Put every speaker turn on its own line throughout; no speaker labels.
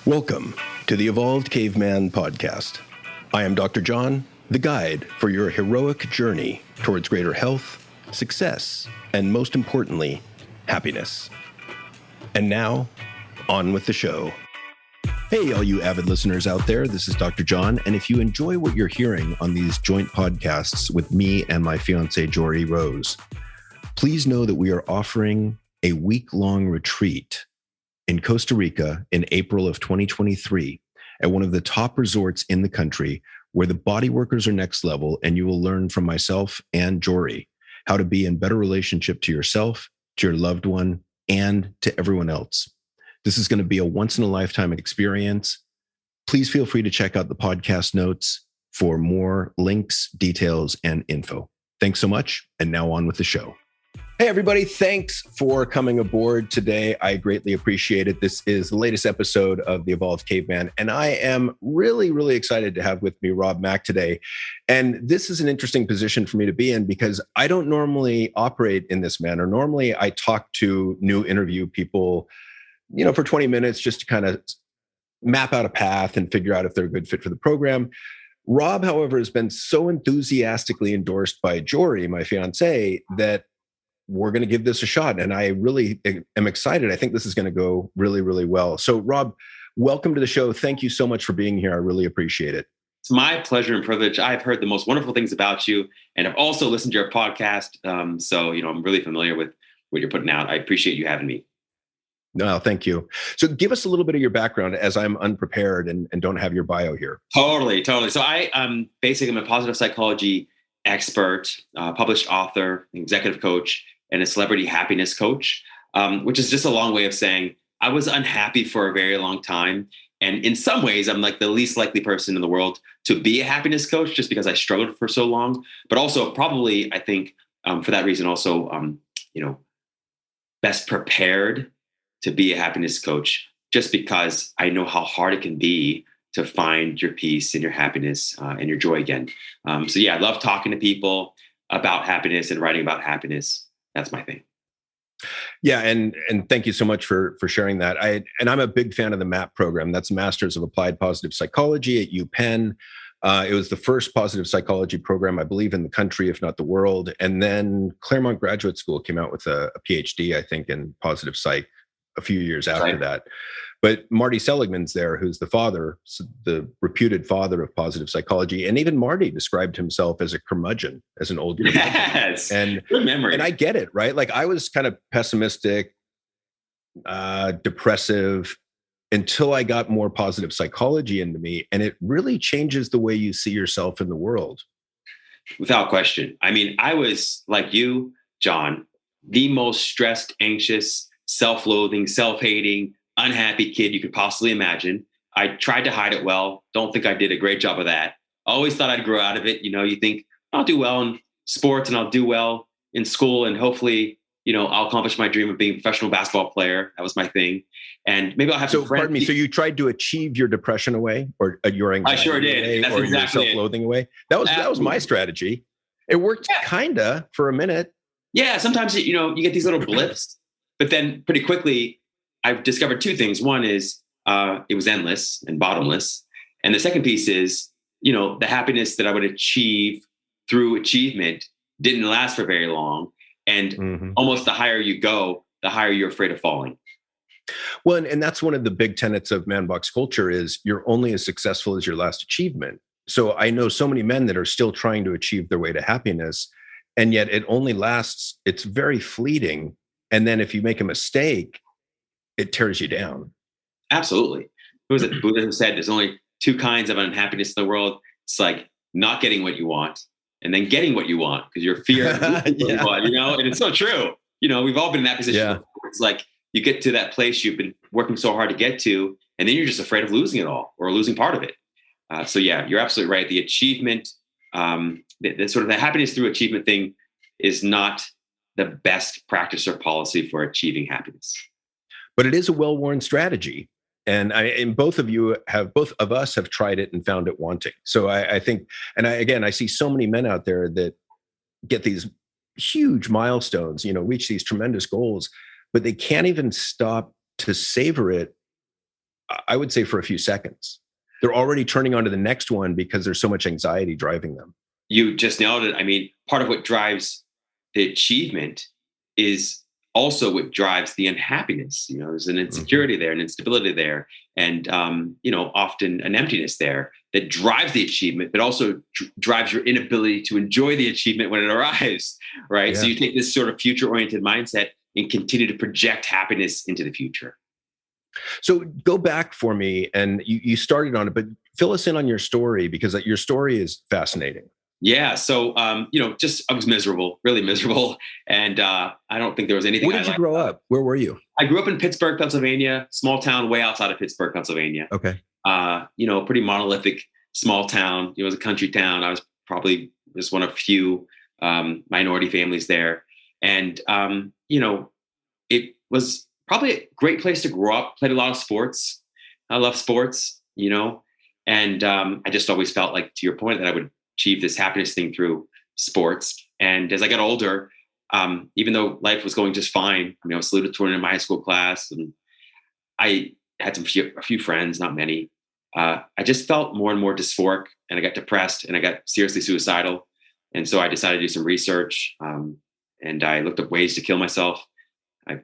Welcome to the Evolved Caveman podcast. I am Dr. John, the guide for your heroic journey towards greater health, success, and most importantly, happiness. And now, on with the show. Hey, all you avid listeners out there, this is Dr. John, and if you enjoy what you're hearing on these joint podcasts with me and my fiancée, Jory Rose, please know that we are offering a week-long retreat in Costa Rica in April of 2023 at one of the top resorts in the country where the body workers are next level, and you will learn from myself and Jory how to be in better relationship to yourself, to your loved one, and to everyone else. This is going to be a once-in-a-lifetime experience. Please feel free to check out the podcast notes for more links, details, and info. Thanks so much, and now on with the show. Hey, everybody. Thanks for coming aboard today. I greatly appreciate it. This is the latest episode of the Evolved Caveman, and I am really excited to have with me Rob Mack today. And this is an interesting position for me to be in because I don't normally operate in this manner. Normally, I talk to new interview people, for 20 minutes just to kind of map out a path and figure out if they're a good fit for the program. Rob, however, has been so enthusiastically endorsed by Jory, my fiance, that we're going to give this a shot. And I really am excited. I think this is going to go really well. So Rob, welcome to the show. Thank you so much for being here. I really appreciate it.
It's my pleasure and privilege. I've heard the most wonderful things about you, and I've also listened to your podcast. So I'm really familiar with what you're putting out. I appreciate you having me.
No, thank you. So give us a little bit of your background, as I'm unprepared and don't have your bio here.
Totally. So I'm a positive psychology expert, published author, executive coach, and a celebrity happiness coach, which is just a long way of saying I was unhappy for a very long time. And in some ways, I'm like the least likely person in the world to be a happiness coach just because I struggled for so long. But also probably, I think, for that reason, also, best prepared to be a happiness coach just because I know how hard it can be to find your peace and your happiness and your joy again. I love talking to people about happiness and writing about happiness. That's my thing.
Yeah. And thank you so much for sharing that. I'm a big fan of the MAP program. That's Masters of Applied Positive Psychology at UPenn. It was the first positive psychology program, I believe, in the country, if not the world. And then Claremont Graduate School came out with a PhD, I think, in positive psych a few years after that. But Marty Seligman's there, who's the reputed father of positive psychology. And even Marty described himself as a curmudgeon, as an old curmudgeon.
Yes.
And
good memory.
And I get it, right? Like I was kind of pessimistic, depressive, until I got more positive psychology into me. And it really changes the way you see yourself in the world.
Without question. I mean, I was like you, John, the most stressed, anxious, self-loathing, self-hating, unhappy kid you could possibly imagine. I tried to hide it well. Don't think I did a great job of that. Always thought I'd grow out of it. You think I'll do well in sports and I'll do well in school and hopefully, I'll accomplish my dream of being a professional basketball player. That was my thing. And maybe I'll have some friends.
Pardon me. So you tried to achieve your depression away or your anxiety
I sure did.
away,
That's
or
exactly
your self-loathing away? That was my strategy. It worked kinda for a minute.
Yeah. Sometimes, you get these little blips, but then pretty quickly I've discovered two things. One is it was endless and bottomless. And the second piece is, the happiness that I would achieve through achievement didn't last for very long. And almost the higher you go, the higher you're afraid of falling.
Well, and that's one of the big tenets of man box culture is you're only as successful as your last achievement. So I know so many men that are still trying to achieve their way to happiness, and yet it only lasts, it's very fleeting. And then if you make a mistake, it tears you down.
Absolutely. Who was it? Buddha who said there's only two kinds of unhappiness in the world. It's like not getting what you want and then getting what you want because you're fear of what you want, and it's so true. We've all been in that position. Yeah. It's like you get to that place you've been working so hard to get to, and then you're just afraid of losing it all or losing part of it. You're absolutely right. The achievement, the sort of the happiness through achievement thing is not the best practice or policy for achieving happiness.
But it is a well-worn strategy. And both of us have tried it and found it wanting. So I think, I see so many men out there that get these huge milestones, reach these tremendous goals, but they can't even stop to savor it I would say for a few seconds. They're already turning on to the next one because there's so much anxiety driving them.
You just nailed it. I mean, part of what drives the achievement is also what drives the unhappiness. There's an insecurity there, an instability there, and often an emptiness there that drives the achievement, but also drives your inability to enjoy the achievement when it arrives. Right. Yeah. So you take this sort of future-oriented mindset and continue to project happiness into the future.
So go back for me, and you started on it, but fill us in on your story, because your story is fascinating.
Yeah. So, I was miserable, really miserable. And I don't think there was anything.
Where did you grow up? Where were you?
I grew up in Pittsburgh, Pennsylvania, small town way outside of Pittsburgh, Pennsylvania.
Okay.
Pretty monolithic small town. It was a country town. I was probably just one of few minority families there. And, it was probably a great place to grow up. Played a lot of sports. I love sports, and I just always felt like, to your point, that I would achieve this happiness thing through sports. And as I got older, even though life was going just fine, I was salutatorian in my high school class, and I had a few friends, not many. I just felt more and more dysphoric, and I got depressed, and I got seriously suicidal. And so I decided to do some research, and I looked up ways to kill myself. I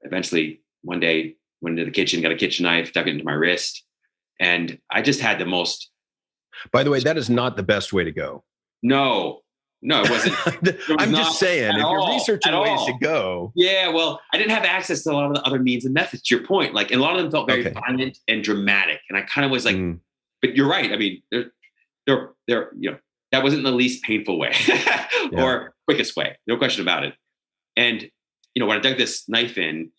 eventually one day went into the kitchen, got a kitchen knife, dug it into my wrist, and I just had the most.
By the way, that is not the best way to go.
No, it wasn't.
I'm just saying, if you're researching ways to go.
Yeah, well, I didn't have access to a lot of the other means and methods, to your point. Like, and a lot of them felt very violent and dramatic. And I kind of was like, but you're right. I mean, they're that wasn't the least painful way or quickest way. No question about it. And, when I dug this knife in,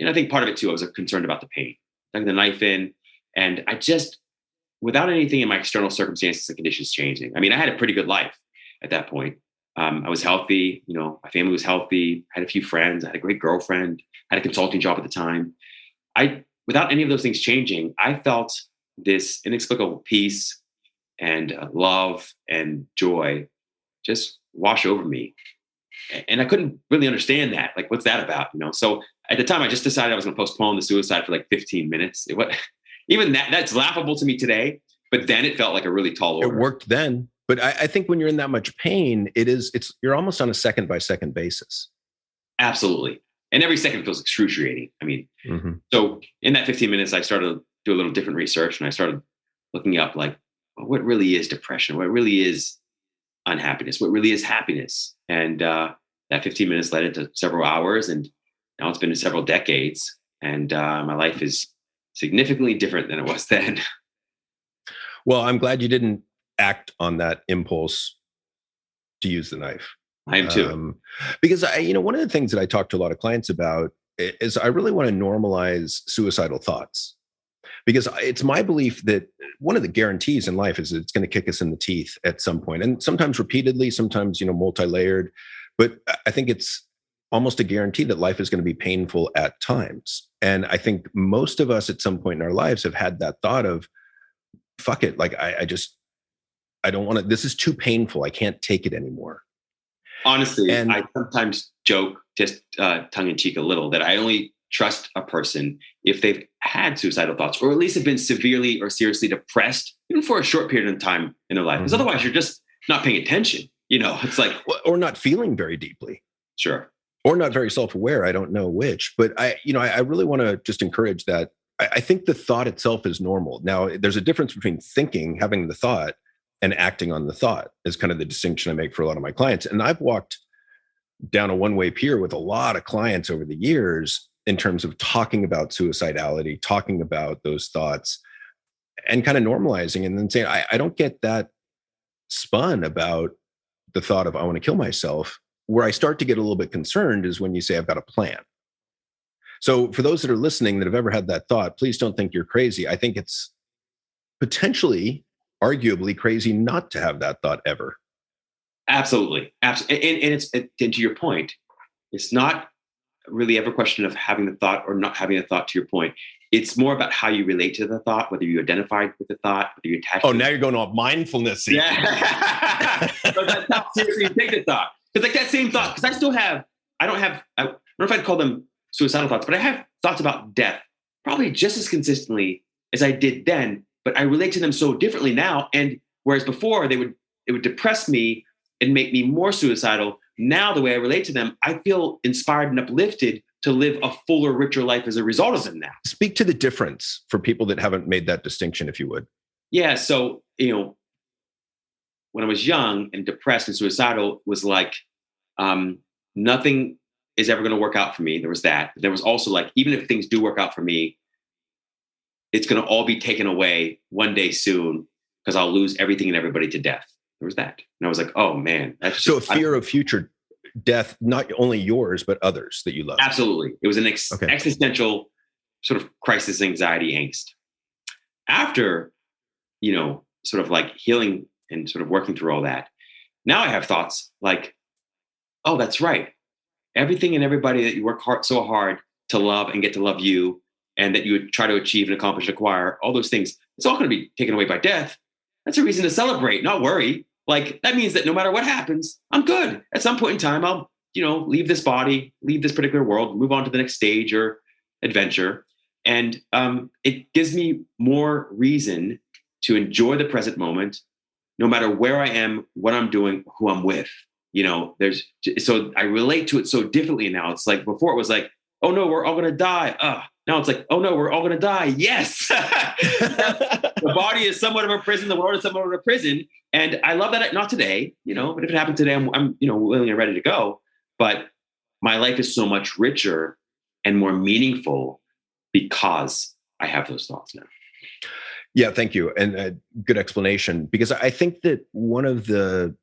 I think part of it too, I was concerned about the pain. Dug the knife in, and I just, without anything in my external circumstances and conditions changing. I mean, I had a pretty good life at that point. I was healthy, my family was healthy, I had a few friends, I had a great girlfriend, had a consulting job at the time. Without any of those things changing, I felt this inexplicable peace and love and joy just wash over me. And I couldn't really understand that. Like, what's that about? So at the time, I just decided I was going to postpone the suicide for like 15 minutes. Even that's laughable to me today, but then it felt like a really tall order.
It worked then, but I think when you're in that much pain, you're almost on a second by second basis.
Absolutely. And every second feels excruciating. I mean, So in that 15 minutes, I started to do a little different research, and I started looking up like, what really is depression? What really is unhappiness? What really is happiness? And that 15 minutes led into several hours, and now it's been several decades, and my life is significantly different than it was then.
Well, I'm glad you didn't act on that impulse to use the knife.
I am too.
Because one of the things that I talk to a lot of clients about is I really want to normalize suicidal thoughts, because it's my belief that one of the guarantees in life is it's going to kick us in the teeth at some point, and sometimes repeatedly, sometimes, multi-layered, but I think it's almost a guarantee that life is going to be painful at times. And I think most of us at some point in our lives have had that thought of, fuck it. Like, I don't want to, this is too painful. I can't take it anymore.
Honestly, and I sometimes joke, just tongue in cheek a little, that I only trust a person if they've had suicidal thoughts, or at least have been severely or seriously depressed, even for a short period of time in their life. Because otherwise you're just not paying attention. It's like,
or not feeling very deeply.
Sure.
Or not very self-aware. I don't know which, but I really want to just encourage that. I think the thought itself is normal. Now, there's a difference between thinking, having the thought, and acting on the thought, is kind of the distinction I make for a lot of my clients. And I've walked down a one-way pier with a lot of clients over the years in terms of talking about suicidality, talking about those thoughts, and kind of normalizing, and then saying, I don't get that spun about the thought of I want to kill myself. Where I start to get a little bit concerned is when you say I've got a plan. So for those that are listening that have ever had that thought, please don't think you're crazy. I think it's potentially, arguably crazy not to have that thought ever.
Absolutely. Absolutely. And to your point, it's not really ever a question of having the thought or not having a thought, to your point. It's more about how you relate to the thought, whether you identified with the thought, whether you attach.
Oh, now you're going off mindfulness.
Yeah. So that's how seriously you take the thought. It's like that same thought, because I don't know if I'd call them suicidal thoughts, but I have thoughts about death probably just as consistently as I did then, but I relate to them so differently now. And whereas before it would depress me and make me more suicidal, now the way I relate to them, I feel inspired and uplifted to live a fuller, richer life as a result of them now.
Speak to the difference for people that haven't made that distinction, if you would.
Yeah. So, when I was young and depressed and suicidal, was like, nothing is ever going to work out for me. There was that. There was also like, even if things do work out for me, it's going to all be taken away one day soon because I'll lose everything and everybody to death. There was that. And I was like, oh man. That's
so just, a fear of future death, not only yours, but others that you love.
Absolutely. It was an existential sort of crisis, anxiety, angst. After, sort of like healing and sort of working through all that, now I have thoughts like, oh, that's right. Everything and everybody that you work so hard to love and get to love you, and that you would try to achieve and accomplish, acquire, all those things, it's all going to be taken away by death. That's a reason to celebrate, not worry. Like, that means that no matter what happens, I'm good. At some point in time, I'll, leave this body, leave this particular world, move on to the next stage or adventure. And it gives me more reason to enjoy the present moment, no matter where I am, what I'm doing, who I'm with. So I relate to it so differently now. It's like, before it was like, oh no, we're all going to die. Now it's like, oh no, we're all going to die. Yes. The body is somewhat of a prison. The world is somewhat of a prison. And I love that. Not today, but if it happened today, I'm willing and ready to go. But my life is so much richer and more meaningful because I have those thoughts now.
Yeah, thank you. And a good explanation, because I think that one of the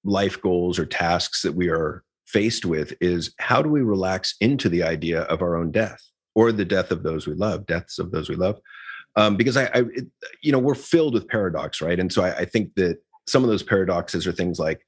life goals or tasks that we are faced with is, how do we relax into the idea of our own death or the deaths of those we love? Because we're filled with paradox, right? And so I think that some of those paradoxes are things like,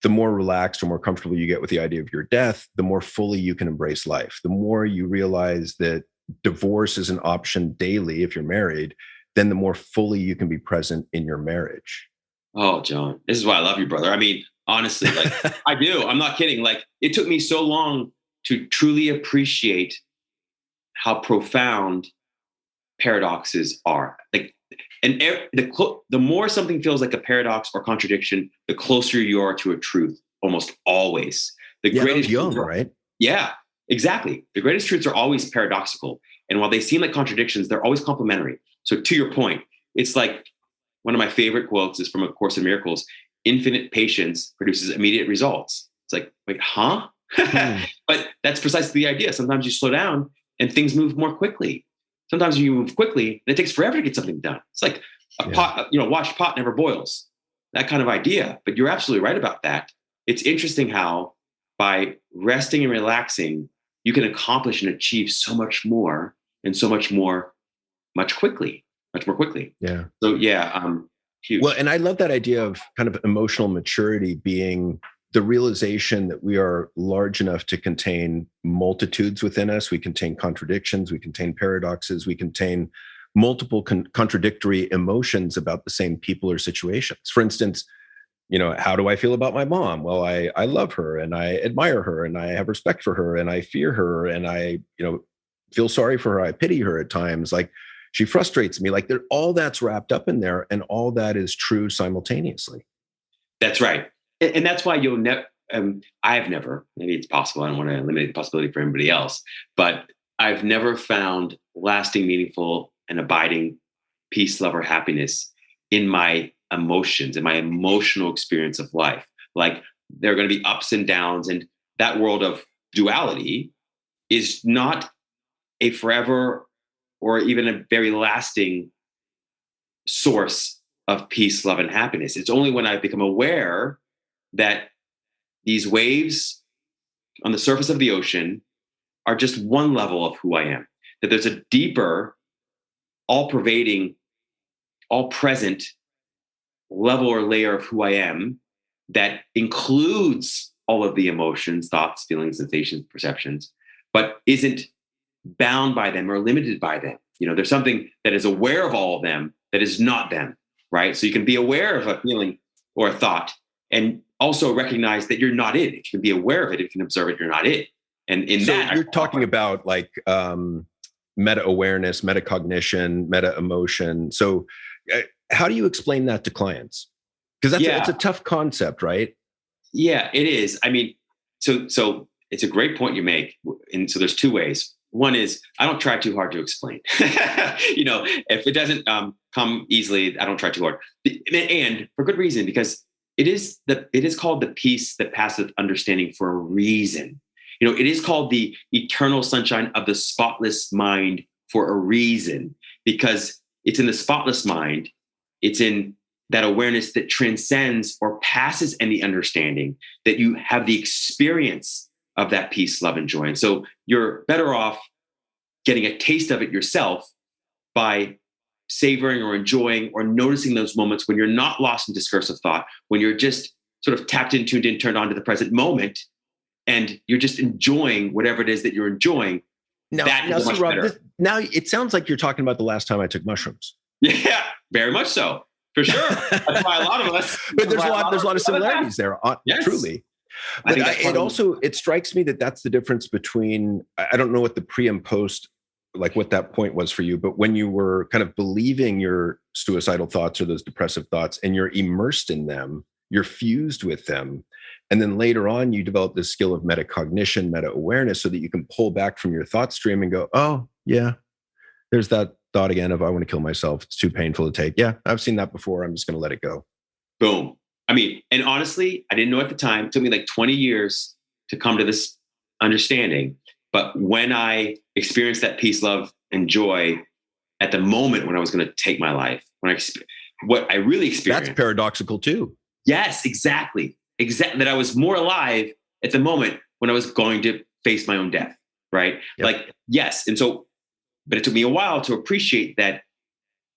the more relaxed or more comfortable you get with the idea of your death, the more fully you can embrace life. The more you realize that divorce is an option daily if you're married, then the more fully you can be present in your marriage.
Oh, John, this is why I love you, brother. I mean, honestly, like I do. I'm not kidding. Like, it took me so long to truly appreciate how profound paradoxes are. Like, and the more something feels like a paradox or contradiction, the closer you are to a truth. Almost always, the greatest
young, right?
Yeah, exactly. The greatest truths are always paradoxical, and while they seem like contradictions, they're always complementary. So, to your point, it's like, one of my favorite quotes is from A Course in Miracles: "Infinite patience produces immediate results." It's like, wait, huh? But that's precisely the idea. Sometimes you slow down and things move more quickly. Sometimes you move quickly and it takes forever to get something done. It's like a pot, washed pot never boils. That kind of idea. But you're absolutely right about that. It's interesting how by resting and relaxing, you can accomplish and achieve so much more and so much more, much more quickly.
Yeah.
So huge.
Well, and I love that idea of kind of emotional maturity being the realization that we are large enough to contain multitudes within us. We contain contradictions, we contain paradoxes, we contain multiple contradictory emotions about the same people or situations. For instance, how do I feel about my mom? Well, I love her and I admire her and I have respect for her and I fear her and I, feel sorry for her. I pity her at times. Like, she frustrates me. Like, all that's wrapped up in there, and all that is true simultaneously.
That's right. And that's why you'll never, I've never, maybe it's possible, I don't want to eliminate the possibility for anybody else, but I've never found lasting, meaningful, and abiding peace, love, or happiness in my emotions, in my emotional experience of life. Like, there are going to be ups and downs, and that world of duality is not a forever or even a very lasting source of peace, love, and happiness. It's only when I've become aware that these waves on the surface of the ocean are just one level of who I am, that there's a deeper, all-pervading, all-present level or layer of who I am that includes all of the emotions, thoughts, feelings, sensations, perceptions, but isn't bound by them or limited by them. There's something that is aware of all of them that is not them, right? So you can be aware of a feeling or a thought and also recognize that you're not it. If you can be aware of it, if you can observe it, you're not it. And in
so
that,
you're talking about like meta awareness, metacognition, meta emotion. So how do you explain that to clients? Because it's a tough concept, right?
Yeah, it is. I mean, so it's a great point you make. And so there's two ways. One is I don't try too hard to explain. If it doesn't come easily, I don't try too hard. And for good reason, because it is called the peace that passeth understanding for a reason. It is called the eternal sunshine of the spotless mind for a reason, because it's in the spotless mind. It's in that awareness that transcends or passes any understanding, that you have the experience of that peace, love, and joy. And so you're better off getting a taste of it yourself by savoring or enjoying or noticing those moments when you're not lost in discursive thought, when you're just sort of tapped in, tuned in, turned on to the present moment, and you're just enjoying whatever it is that you're enjoying.
Now see, Rob, now it sounds like you're talking about the last time I took mushrooms.
Yeah, very much so. For sure. That's why a lot of us.
But there's a lot of similarities there, yes. Truly. But it strikes me that that's the difference between, I don't know what the pre and post, like what that point was for you, but when you were kind of believing your suicidal thoughts or those depressive thoughts and you're immersed in them, you're fused with them. And then later on, you develop this skill of metacognition, meta awareness, so that you can pull back from your thought stream and go, oh, yeah, there's that thought again of I want to kill myself. It's too painful to take. Yeah, I've seen that before. I'm just going to let it go.
Boom. I mean, and honestly, I didn't know at the time. It took me like 20 years to come to this understanding. But when I experienced that peace, love, and joy at the moment when I was going to take my life, what I really experienced.
That's paradoxical too.
Yes, exactly. That I was more alive at the moment when I was going to face my own death. Right. Yep. Like, yes. And so, but it took me a while to appreciate that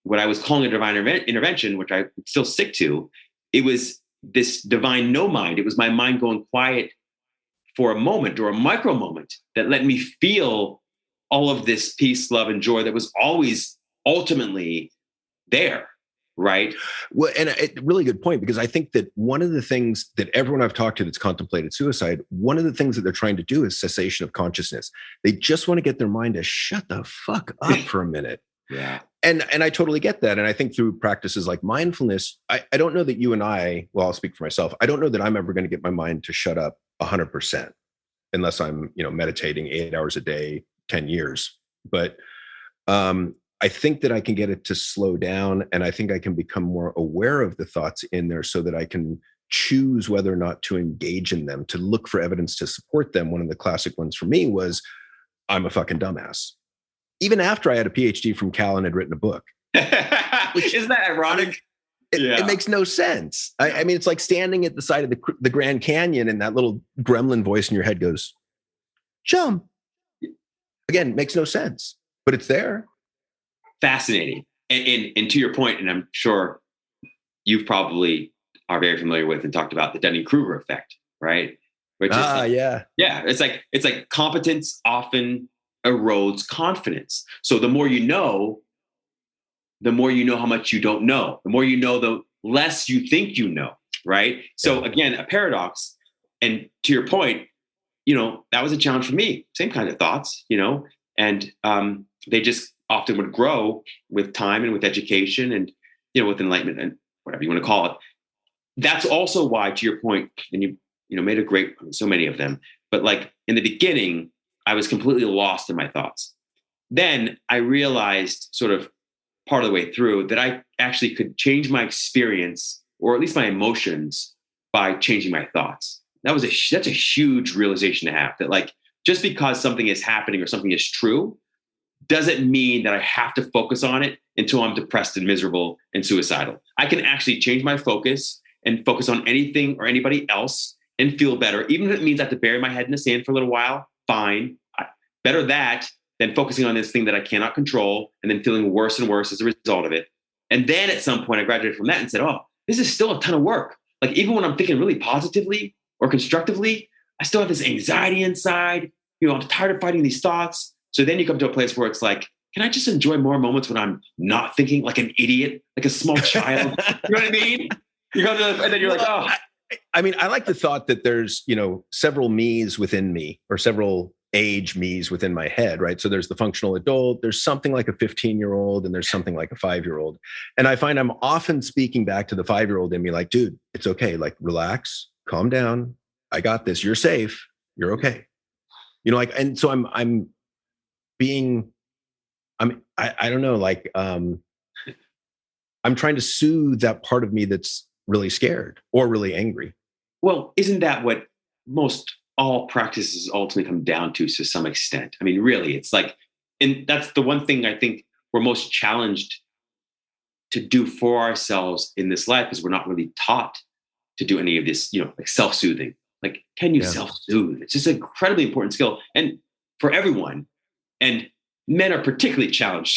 what I was calling a divine intervention, which I still stick to, it was this divine no mind. It was my mind going quiet for a moment or a micro moment that let me feel all of this peace, love, and joy that was always ultimately there. Right.
Well, and a really good point, because I think that one of the things that everyone I've talked to that's contemplated suicide, one of the things that they're trying to do is cessation of consciousness. They just want to get their mind to shut the fuck up for a minute.
Yeah.
And I totally get that. And I think through practices like mindfulness, I don't know that you and well, I'll speak for myself. I don't know that I'm ever going to get my mind to shut up 100% unless I'm, meditating 8 hours a day, 10 years. But, I think that I can get it to slow down, and I think I can become more aware of the thoughts in there so that I can choose whether or not to engage in them, to look for evidence to support them. One of the classic ones for me was, I'm a fucking dumbass. Even after I had a PhD from Cal and had written a book.
Which isn't that ironic?
It makes no sense. I mean, it's like standing at the side of the Grand Canyon and that little gremlin voice in your head goes, jump. Again, makes no sense, but it's there.
Fascinating. And to your point, and I'm sure you probably are very familiar with and talked about the Dunning-Kruger effect, right? Which is
yeah.
Yeah. It's like competence often erodes confidence. So the more you know how much you don't know. The more you know, the less you think you know, right? So again, a paradox. And to your point, that was a challenge for me. Same kind of thoughts, and they just often would grow with time and with education and, with enlightenment and whatever you want to call it. That's also why, to your point, and you made so many of them, but like in the beginning, I was completely lost in my thoughts. Then I realized sort of part of the way through that I actually could change my experience, or at least my emotions, by changing my thoughts. That's a huge realization to have, that like, just because something is happening or something is true doesn't mean that I have to focus on it until I'm depressed and miserable and suicidal. I can actually change my focus and focus on anything or anybody else and feel better. Even if it means I have to bury my head in the sand for a little while, fine. Better that than focusing on this thing that I cannot control and then feeling worse and worse as a result of it. And then at some point I graduated from that and said, oh, this is still a ton of work. Like even when I'm thinking really positively or constructively, I still have this anxiety inside. I'm tired of fighting these thoughts. So then you come to a place where it's like, can I just enjoy more moments when I'm not thinking like an idiot, like a small child? You know what I mean? You go to, and then you're like, oh.
I mean, I like the thought that there's, several me's within me, or several age me's within my head, right? So there's the functional adult, there's something like a 15-year-old, and there's something like a 5-year-old. And I find I'm often speaking back to the 5-year-old in me like, dude, it's okay. Like, relax, calm down. I got this. You're safe. You're okay. Like, and so I'm being, I don't know, like, I'm trying to soothe that part of me that's really scared or really angry.
Well, isn't that what most all practices ultimately come down to some extent? I mean, really, it's like, and that's the one thing I think we're most challenged to do for ourselves in this life, because we're not really taught to do any of this, like self-soothing. Like, can you self-soothe? It's just an incredibly important skill, and for everyone. And men are particularly challenged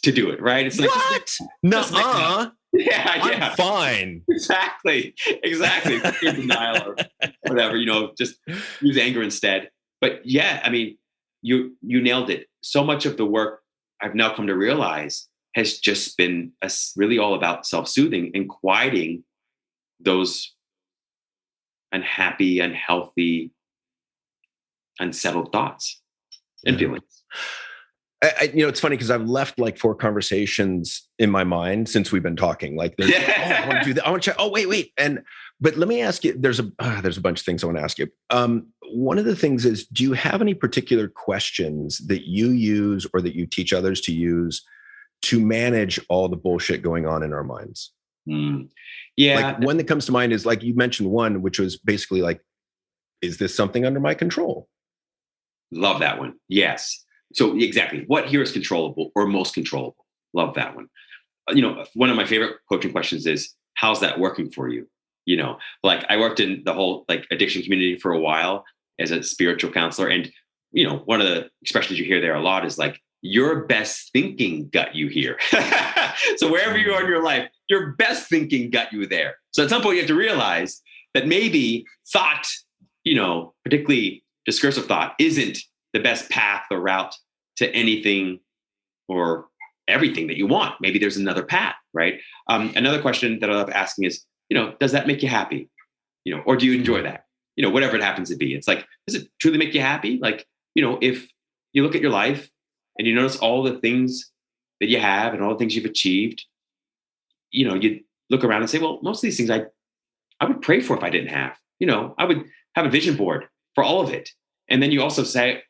to do it, right? It's like,
what? No,
yeah,
I'm fine.
Exactly. In denial or whatever, just use anger instead. But yeah, I mean, you nailed it. So much of the work I've now come to realize has just been really all about self-soothing and quieting those unhappy, unhealthy, unsettled thoughts and feelings.
It's funny because I've left like 4 conversations in my mind since we've been talking. Like, I want to do that. I want to check. Oh, wait. But let me ask you, there's a bunch of things I want to ask you. One of the things is, do you have any particular questions that you use or that you teach others to use to manage all the bullshit going on in our minds?
Yeah.
Like, one that comes to mind is, like, you mentioned one, which was basically like, is this something under my control?
Love that one. Yes. So exactly, what here is controllable or most controllable? Love that one. One of my favorite coaching questions is, how's that working for you? Like, I worked in the whole like addiction community for a while as a spiritual counselor. And, one of the expressions you hear there a lot is like, your best thinking got you here. So wherever you are in your life, your best thinking got you there. So at some point you have to realize that maybe thought, particularly discursive thought, isn't the best path or route to anything or everything that you want. Maybe there's another path, right? Another question that I love asking is, does that make you happy? Or do you enjoy that? Whatever it happens to be. It's like, does it truly make you happy? Like, if you look at your life and you notice all the things that you have and all the things you've achieved, you look around and say, well, most of these things I would pray for if I didn't have. I would have a vision board for all of it. And then you also say,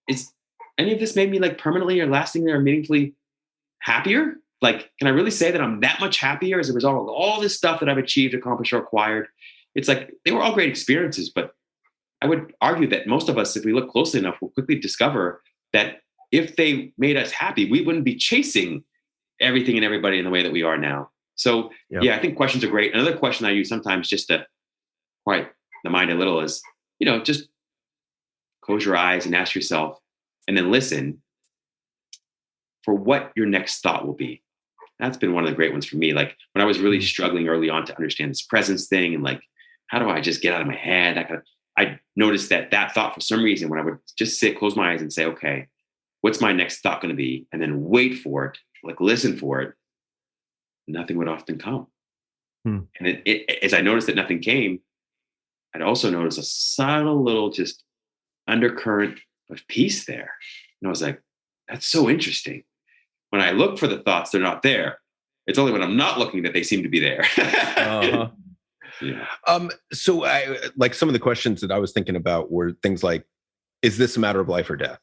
is any of this made me like permanently or lastingly or meaningfully happier? Like, can I really say that I'm that much happier as a result of all this stuff that I've achieved, accomplished, or acquired? It's like, they were all great experiences, but I would argue that most of us, if we look closely enough, will quickly discover that if they made us happy, we wouldn't be chasing everything and everybody in the way that we are now. So yeah, I think questions are great. Another question I use sometimes just to quiet the mind a little is, just close your eyes and ask yourself, and then listen for what your next thought will be. That's been one of the great ones for me. Like, when I was really struggling early on to understand this presence thing, and like, how do I just get out of my head? I noticed that thought, for some reason, when I would just sit, close my eyes and say, okay, what's my next thought going to be? And then wait for it, like listen for it. Nothing would often come. And as I noticed that nothing came, I'd also notice a subtle little just undercurrent of peace there. And I was like, that's so interesting. When I look for the thoughts, they're not there. It's only when I'm not looking that they seem to be there.
Uh-huh.
Yeah.
So I, like, some of the questions that I was thinking about were things like, is this a matter of life or death?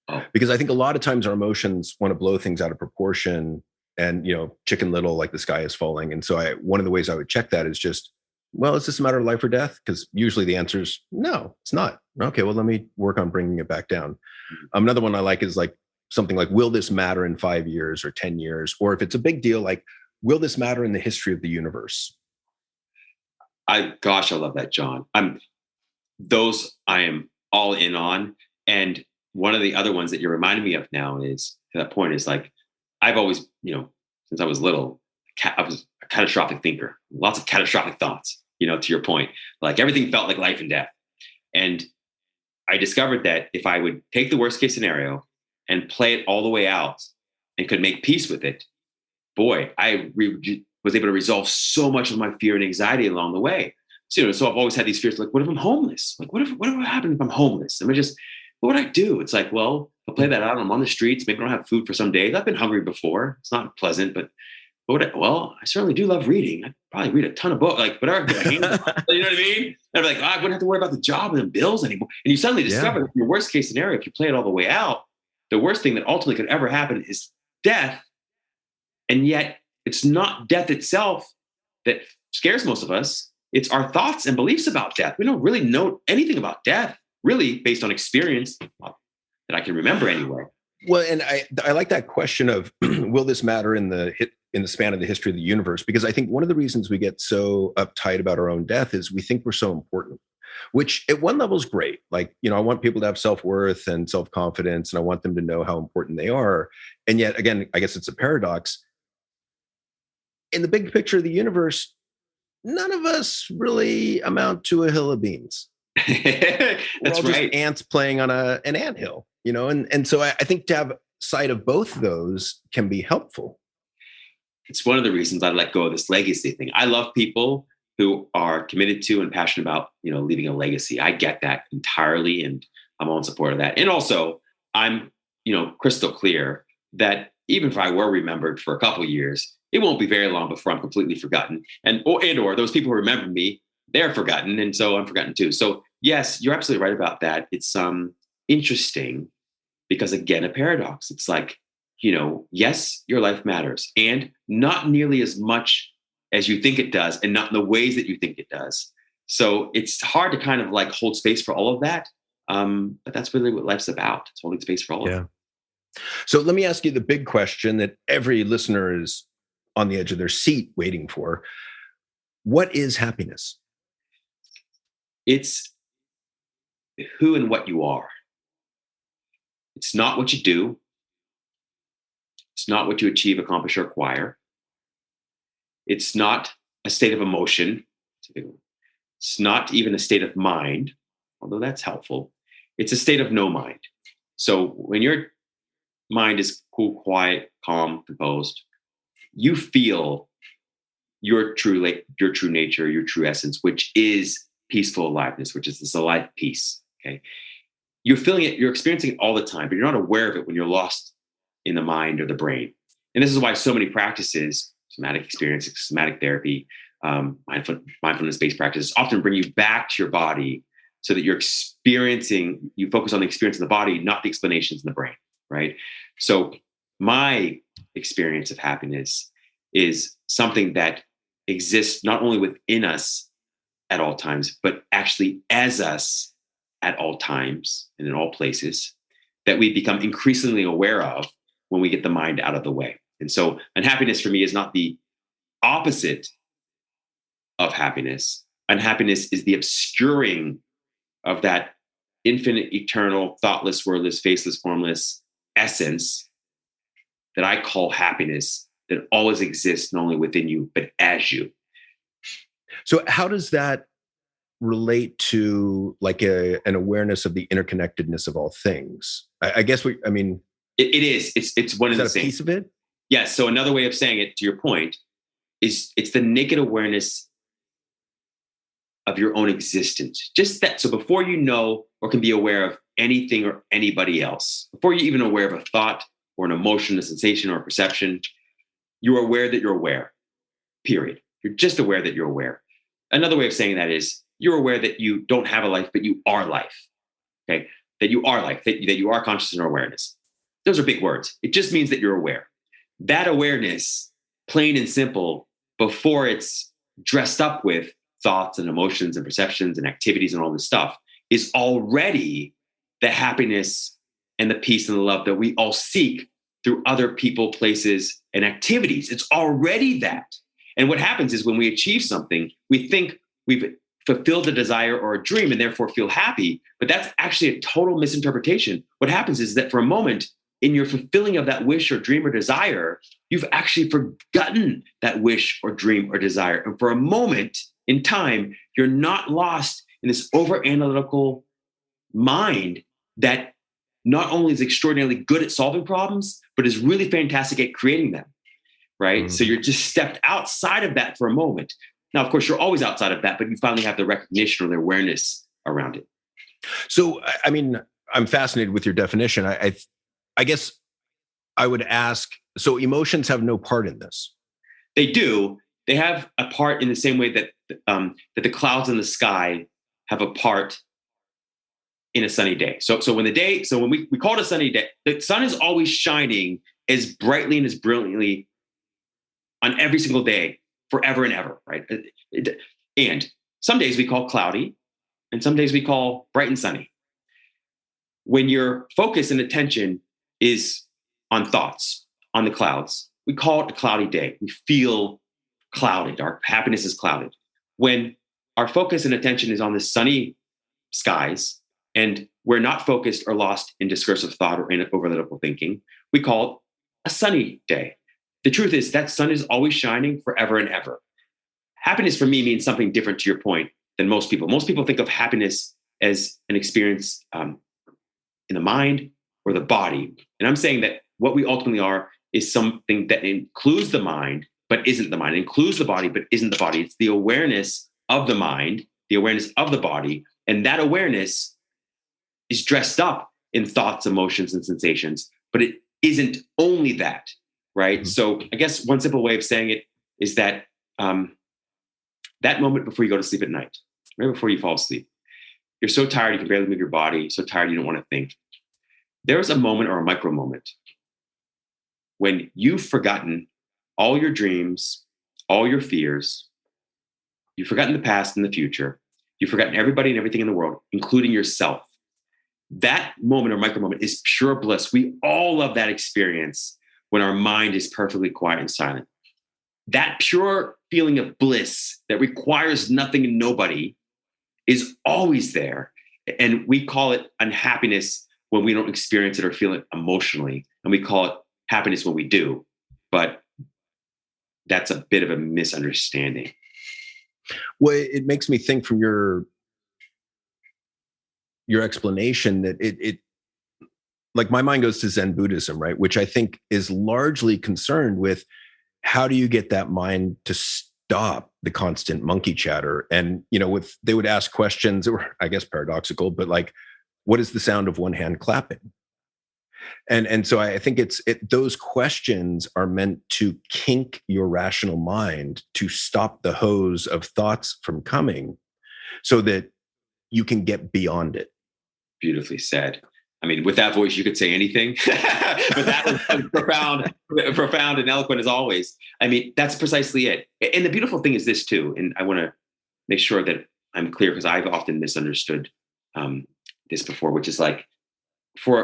Oh.
Because I think a lot of times our emotions want to blow things out of proportion and, Chicken Little, like the sky is falling. And so one of the ways I would check that is just, well, is this a matter of life or death? Because usually the answer is no, it's not. Okay, well, let me work on bringing it back down. Another one I like is like something like, will this matter in 5 years or 10 years? Or if it's a big deal, like, will this matter in the history of the universe?
I love that, John. Those I am all in on. And one of the other ones that you're reminding me of now is, to that point, is like, I've always, since I was little, I was a catastrophic thinker, lots of catastrophic thoughts, to your point, like everything felt like life and death. And I discovered that if I would take the worst case scenario and play it all the way out and could make peace with it, boy, I was able to resolve so much of my fear and anxiety along the way. So I've always had these fears, like, what if I'm homeless? Like, what if happened if I'm homeless? Am I just what would I do? It's like, well, I'll play that out. I'm on the streets. Maybe I don't have food for some days. I've been hungry before. It's not pleasant, but I certainly do love reading. I'd probably read a ton of books, like whatever I get my hands on. You know what I mean? And I'm like, I wouldn't have to worry about the job and the bills anymore. And you suddenly discover that your worst case scenario, if you play it all the way out, the worst thing that ultimately could ever happen is death. And yet it's not death itself that scares most of us. It's our thoughts and beliefs about death. We don't really know anything about death, really, based on experience that I can remember anyway.
Well, and I like that question of will this matter in the span of the history of the universe? Because I think one of the reasons we get so uptight about our own death is we think we're so important, which at one level is great. Like, I want people to have self-worth and self-confidence, and I want them to know how important they are. And yet, again, I guess it's a paradox. In the big picture of the universe, none of us really amount to a hill of beans.
That's
all
right.
Just ants playing on an anthill, and so I think to have sight of both those can be helpful.
It's one of the reasons I let go of this legacy thing. I love people who are committed to and passionate about, leaving a legacy. I get that entirely, and I'm all in support of that. And also, I'm, crystal clear that even if I were remembered for a couple of years, it won't be very long before I'm completely forgotten. Or those people who remember me, they're forgotten. And so I'm forgotten too. So yes, you're absolutely right about that. It's interesting because, again, a paradox. It's like, yes, your life matters, and not nearly as much as you think it does, and not in the ways that you think it does. So it's hard to kind of like hold space for all of that. But that's really what life's about. It's holding space for all of it.
So let me ask you the big question that every listener is on the edge of their seat waiting for. What is happiness?
It's who and what you are. It's not what you do. It's not what you achieve, accomplish, or acquire. It's not a state of emotion. It's not even a state of mind, although that's helpful. It's a state of no mind. So when your mind is cool, quiet, calm, composed, you feel your true nature, your true essence, which is peaceful aliveness, which is this alive peace. Okay, you're feeling it, you're experiencing it all the time, but you're not aware of it when you're lost in the mind or the brain. And this is why so many practices, somatic experience, somatic therapy, mindfulness-based practices, often bring you back to your body so that you focus on the experience in the body, not the explanations in the brain, right? So my experience of happiness is something that exists not only within us at all times, but actually as us at all times and in all places, that we become increasingly aware of when we get the mind out of the way. And so unhappiness for me is not the opposite of happiness. Unhappiness is the obscuring of that infinite, eternal, thoughtless, wordless, faceless, formless essence that I call happiness, that always exists not only within you, but as you.
So how does that relate to like an awareness of the interconnectedness of all things? I guess it
is. It's one of the same.
Is that a piece of it?
Yes. So another way of saying it, to your point, is it's the naked awareness of your own existence. Just that. So before you know or can be aware of anything or anybody else, before you're even aware of a thought or an emotion, a sensation or a perception, you're aware that you're aware, period. You're just aware that you're aware. Another way of saying that is you're aware that you don't have a life, but you are life. Okay. That you are life, that you are consciousness or awareness. Those are big words. It just means that you're aware. That awareness, plain and simple, before it's dressed up with thoughts and emotions and perceptions and activities and all this stuff, is already the happiness and the peace and the love that we all seek through other people, places, and activities. It's already that. And what happens is when we achieve something, we think we've fulfilled a desire or a dream and therefore feel happy, but that's actually a total misinterpretation. What happens is that for a moment, in your fulfilling of that wish or dream or desire, you've actually forgotten that wish or dream or desire. And for a moment in time, you're not lost in this over-analytical mind that not only is extraordinarily good at solving problems, but is really fantastic at creating them, right? Mm-hmm. So you're just stepped outside of that for a moment. Now, of course, you're always outside of that, but you finally have the recognition or the awareness around it.
So, I mean, I'm fascinated with your definition. I guess I would ask, so emotions have no part in this?
They do. They have a part in the same way that that the clouds in the sky have a part in a sunny day. So when we call it a sunny day, the sun is always shining as brightly and as brilliantly on every single day, forever and ever, right? And some days we call cloudy, and some days we call bright and sunny. When your focus and attention is on thoughts, on the clouds, we call it a cloudy day. We feel clouded. Our happiness is clouded. When our focus and attention is on the sunny skies, and we're not focused or lost in discursive thought or in overanalytical thinking, we call it a sunny day. The truth is that sun is always shining forever and ever. Happiness for me means something different, to your point, than most people. Most people think of happiness as an experience in the mind or the body. And I'm saying that what we ultimately are is something that includes the mind, but isn't the mind. It includes the body, but isn't the body. It's the awareness of the mind, the awareness of the body. And that awareness is dressed up in thoughts, emotions, and sensations, but it isn't only that, right? Mm-hmm. So I guess one simple way of saying it is that that moment before you go to sleep at night, right before you fall asleep, you're so tired you can barely move your body, so tired you don't want to think. There's a moment or a micro moment when you've forgotten all your dreams, all your fears, you've forgotten the past and the future, you've forgotten everybody and everything in the world, including yourself. That moment or micro moment is pure bliss. We all love that experience when our mind is perfectly quiet and silent. That pure feeling of bliss that requires nothing and nobody is always there. And we call it unhappiness when we don't experience it or feel it emotionally. And we call it happiness when we do. But that's a bit of a misunderstanding.
Well, it makes me think from your explanation that it like my mind goes to Zen Buddhism, right? Which I think is largely concerned with how do you get that mind to stop the constant monkey chatter? And, they would ask questions that were, I guess, paradoxical, but like, what is the sound of one hand clapping? And so I think those questions are meant to kink your rational mind to stop the hose of thoughts from coming so that you can get beyond it.
Beautifully said. I mean, with that voice, you could say anything, but that was profound and eloquent as always. I mean, that's precisely it. And the beautiful thing is this too, and I want to make sure that I'm clear because I've often misunderstood this before, which is like,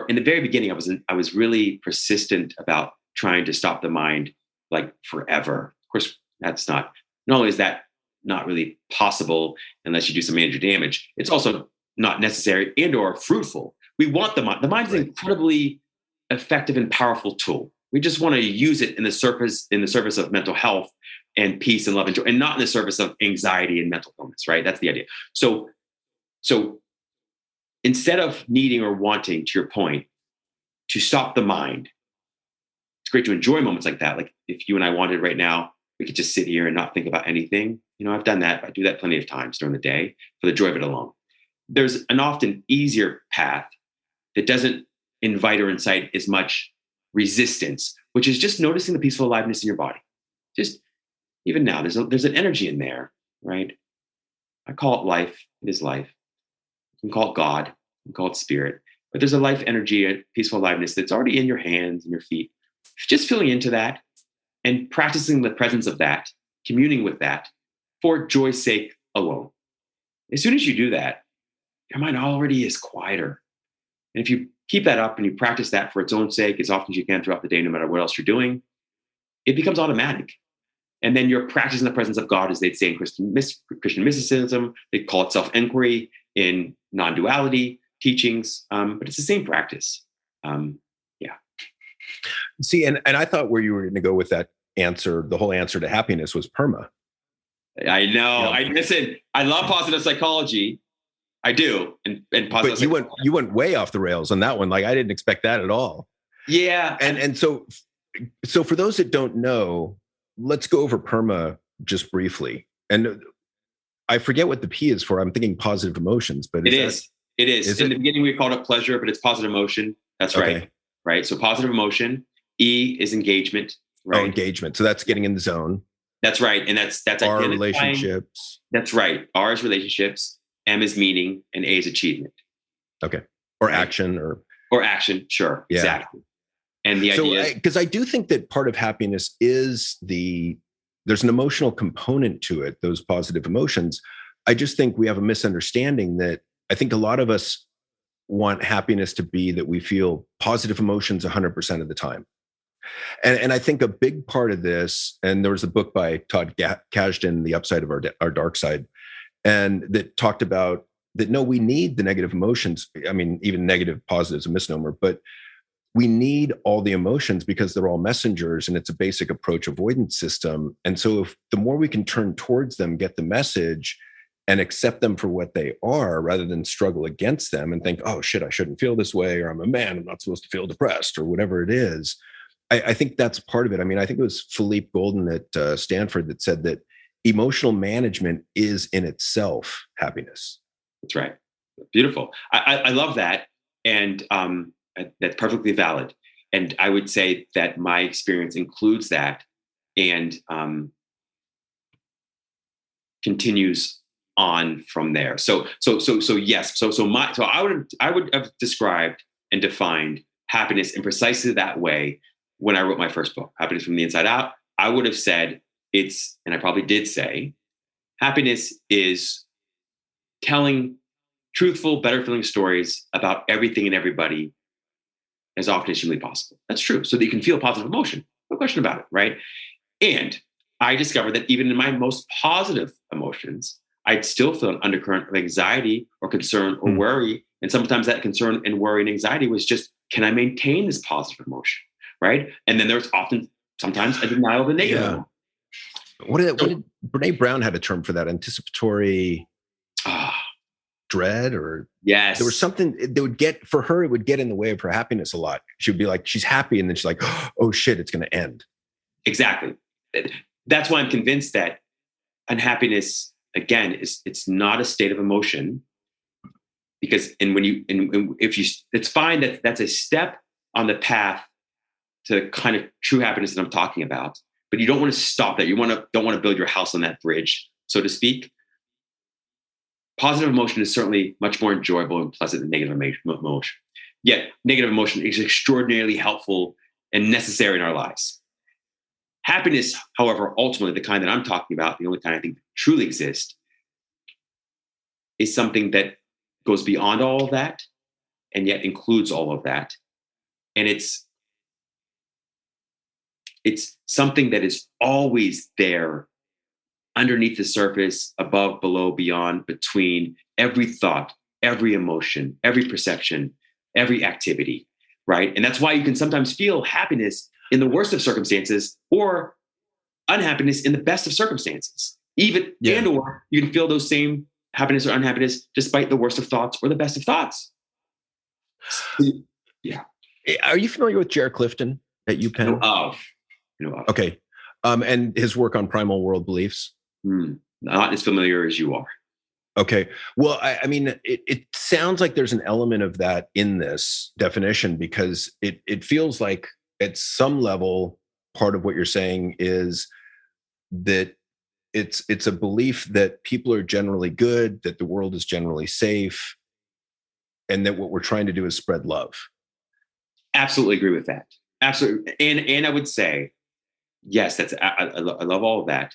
in the very beginning, I was really persistent about trying to stop the mind like forever. Of course, that's not only is that not really possible unless you do some major damage, it's also not necessary and or fruitful. We want the mind. The mind is an incredibly effective and powerful tool. We just want to use it in the service of mental health and peace and love and joy, and not in the service of anxiety and mental illness, right? That's the idea. So instead of needing or wanting, to your point, to stop the mind, it's great to enjoy moments like that. Like if you and I wanted right now, we could just sit here and not think about anything. I've done that. I do that plenty of times during the day for the joy of it alone. There's an often easier path that doesn't invite or incite as much resistance, which is just noticing the peaceful aliveness in your body. Just even now, there's an energy in there, right? I call it life. It is life. You can call it God. You can call it spirit. But there's a life energy, a peaceful aliveness that's already in your hands and your feet. Just feeling into that and practicing the presence of that, communing with that for joy's sake alone. As soon as you do that, your mind already is quieter. And if you keep that up and you practice that for its own sake as often as you can throughout the day, no matter what else you're doing, it becomes automatic. And then you're practicing the presence of God, as they'd say in Christian mysticism. They call it self-inquiry in non-duality teachings, but it's the same practice. Yeah.
See, and I thought where you were going to go with that answer, the whole answer to happiness was PERMA.
I know. Listen, I love positive psychology. I do. And positive
but you went way off the rails on that one. Like I didn't expect that at all.
Yeah.
And so for those that don't know, let's go over PERMA just briefly. And I forget what the P is for. I'm thinking positive emotions, but
it is. It is. In the beginning, we called it pleasure, but it's positive emotion. That's right. Right. So positive emotion. E is engagement. Right.
Oh, engagement. So that's getting in the zone.
That's right. And that's
R, relationships.
That's right. R is relationships. M is meaning, and A is achievement.
Okay. Or action
or action. Sure. Yeah. Exactly. And the idea,
because I do think that part of happiness is there's an emotional component to it, those positive emotions. I just think we have a misunderstanding that I think a lot of us want happiness to be that we feel positive emotions 100% of the time. And I think a big part of this, and there was a book by Todd Kashdan, The Upside of Our Dark Side, and that talked about that, no, we need the negative emotions. I mean, even negative, positive is a misnomer, but we need all the emotions because they're all messengers and it's a basic approach avoidance system. And so if the more we can turn towards them, get the message and accept them for what they are rather than struggle against them and think, oh shit, I shouldn't feel this way, or I'm a man, I'm not supposed to feel depressed, or whatever it is. I think that's part of it. I mean, I think it was Philippe Golden at Stanford that said that emotional management is in itself happiness.
That's right. Beautiful. I love that. And that's perfectly valid. And I would say that my experience includes that and continues on from there. So yes. So I would have described and defined happiness in precisely that way when I wrote my first book, Happiness from the Inside Out. I would have said and I probably did say, happiness is telling truthful, better feeling stories about everything and everybody as often as humanly possible. That's true. So that you can feel positive emotion. No question about it, right? And I discovered that even in my most positive emotions, I'd still feel an undercurrent of anxiety or concern or worry. And sometimes that concern and worry and anxiety was just, can I maintain this positive emotion, right? And then there's sometimes a denial of the negative emotion.
What did Brene Brown had a term for that? Anticipatory dread, or
yes,
there was something that would get, for her, it would get in the way of her happiness a lot. She would be like, she's happy, and then she's like, oh shit, it's going to end.
Exactly. That's why I'm convinced that unhappiness, again, it's not a state of emotion, because it's fine that that's a step on the path to kind of true happiness that I'm talking about, but you don't want to stop that. You don't want to build your house on that bridge, so to speak. Positive emotion is certainly much more enjoyable and pleasant than negative emotion. Yet negative emotion is extraordinarily helpful and necessary in our lives. Happiness, however, ultimately the kind that I'm talking about, the only kind I think truly exists, is something that goes beyond all of that and yet includes all of that. And it's something that is always there, underneath the surface, above, below, beyond, between every thought, every emotion, every perception, every activity, right? And that's why you can sometimes feel happiness in the worst of circumstances or unhappiness in the best of circumstances. Or you can feel those same happiness or unhappiness despite the worst of thoughts or the best of thoughts. Yeah.
Are you familiar with Jared Clifton at UPenn?
No.
Okay. And his work on primal world beliefs?
Not as familiar as you are.
Okay. Well, I mean, it sounds like there's an element of that in this definition, because it feels like at some level, part of what you're saying is that it's a belief that people are generally good, that the world is generally safe, and that what we're trying to do is spread love.
Absolutely agree with that. Absolutely. And I would say, yes, I love all of that.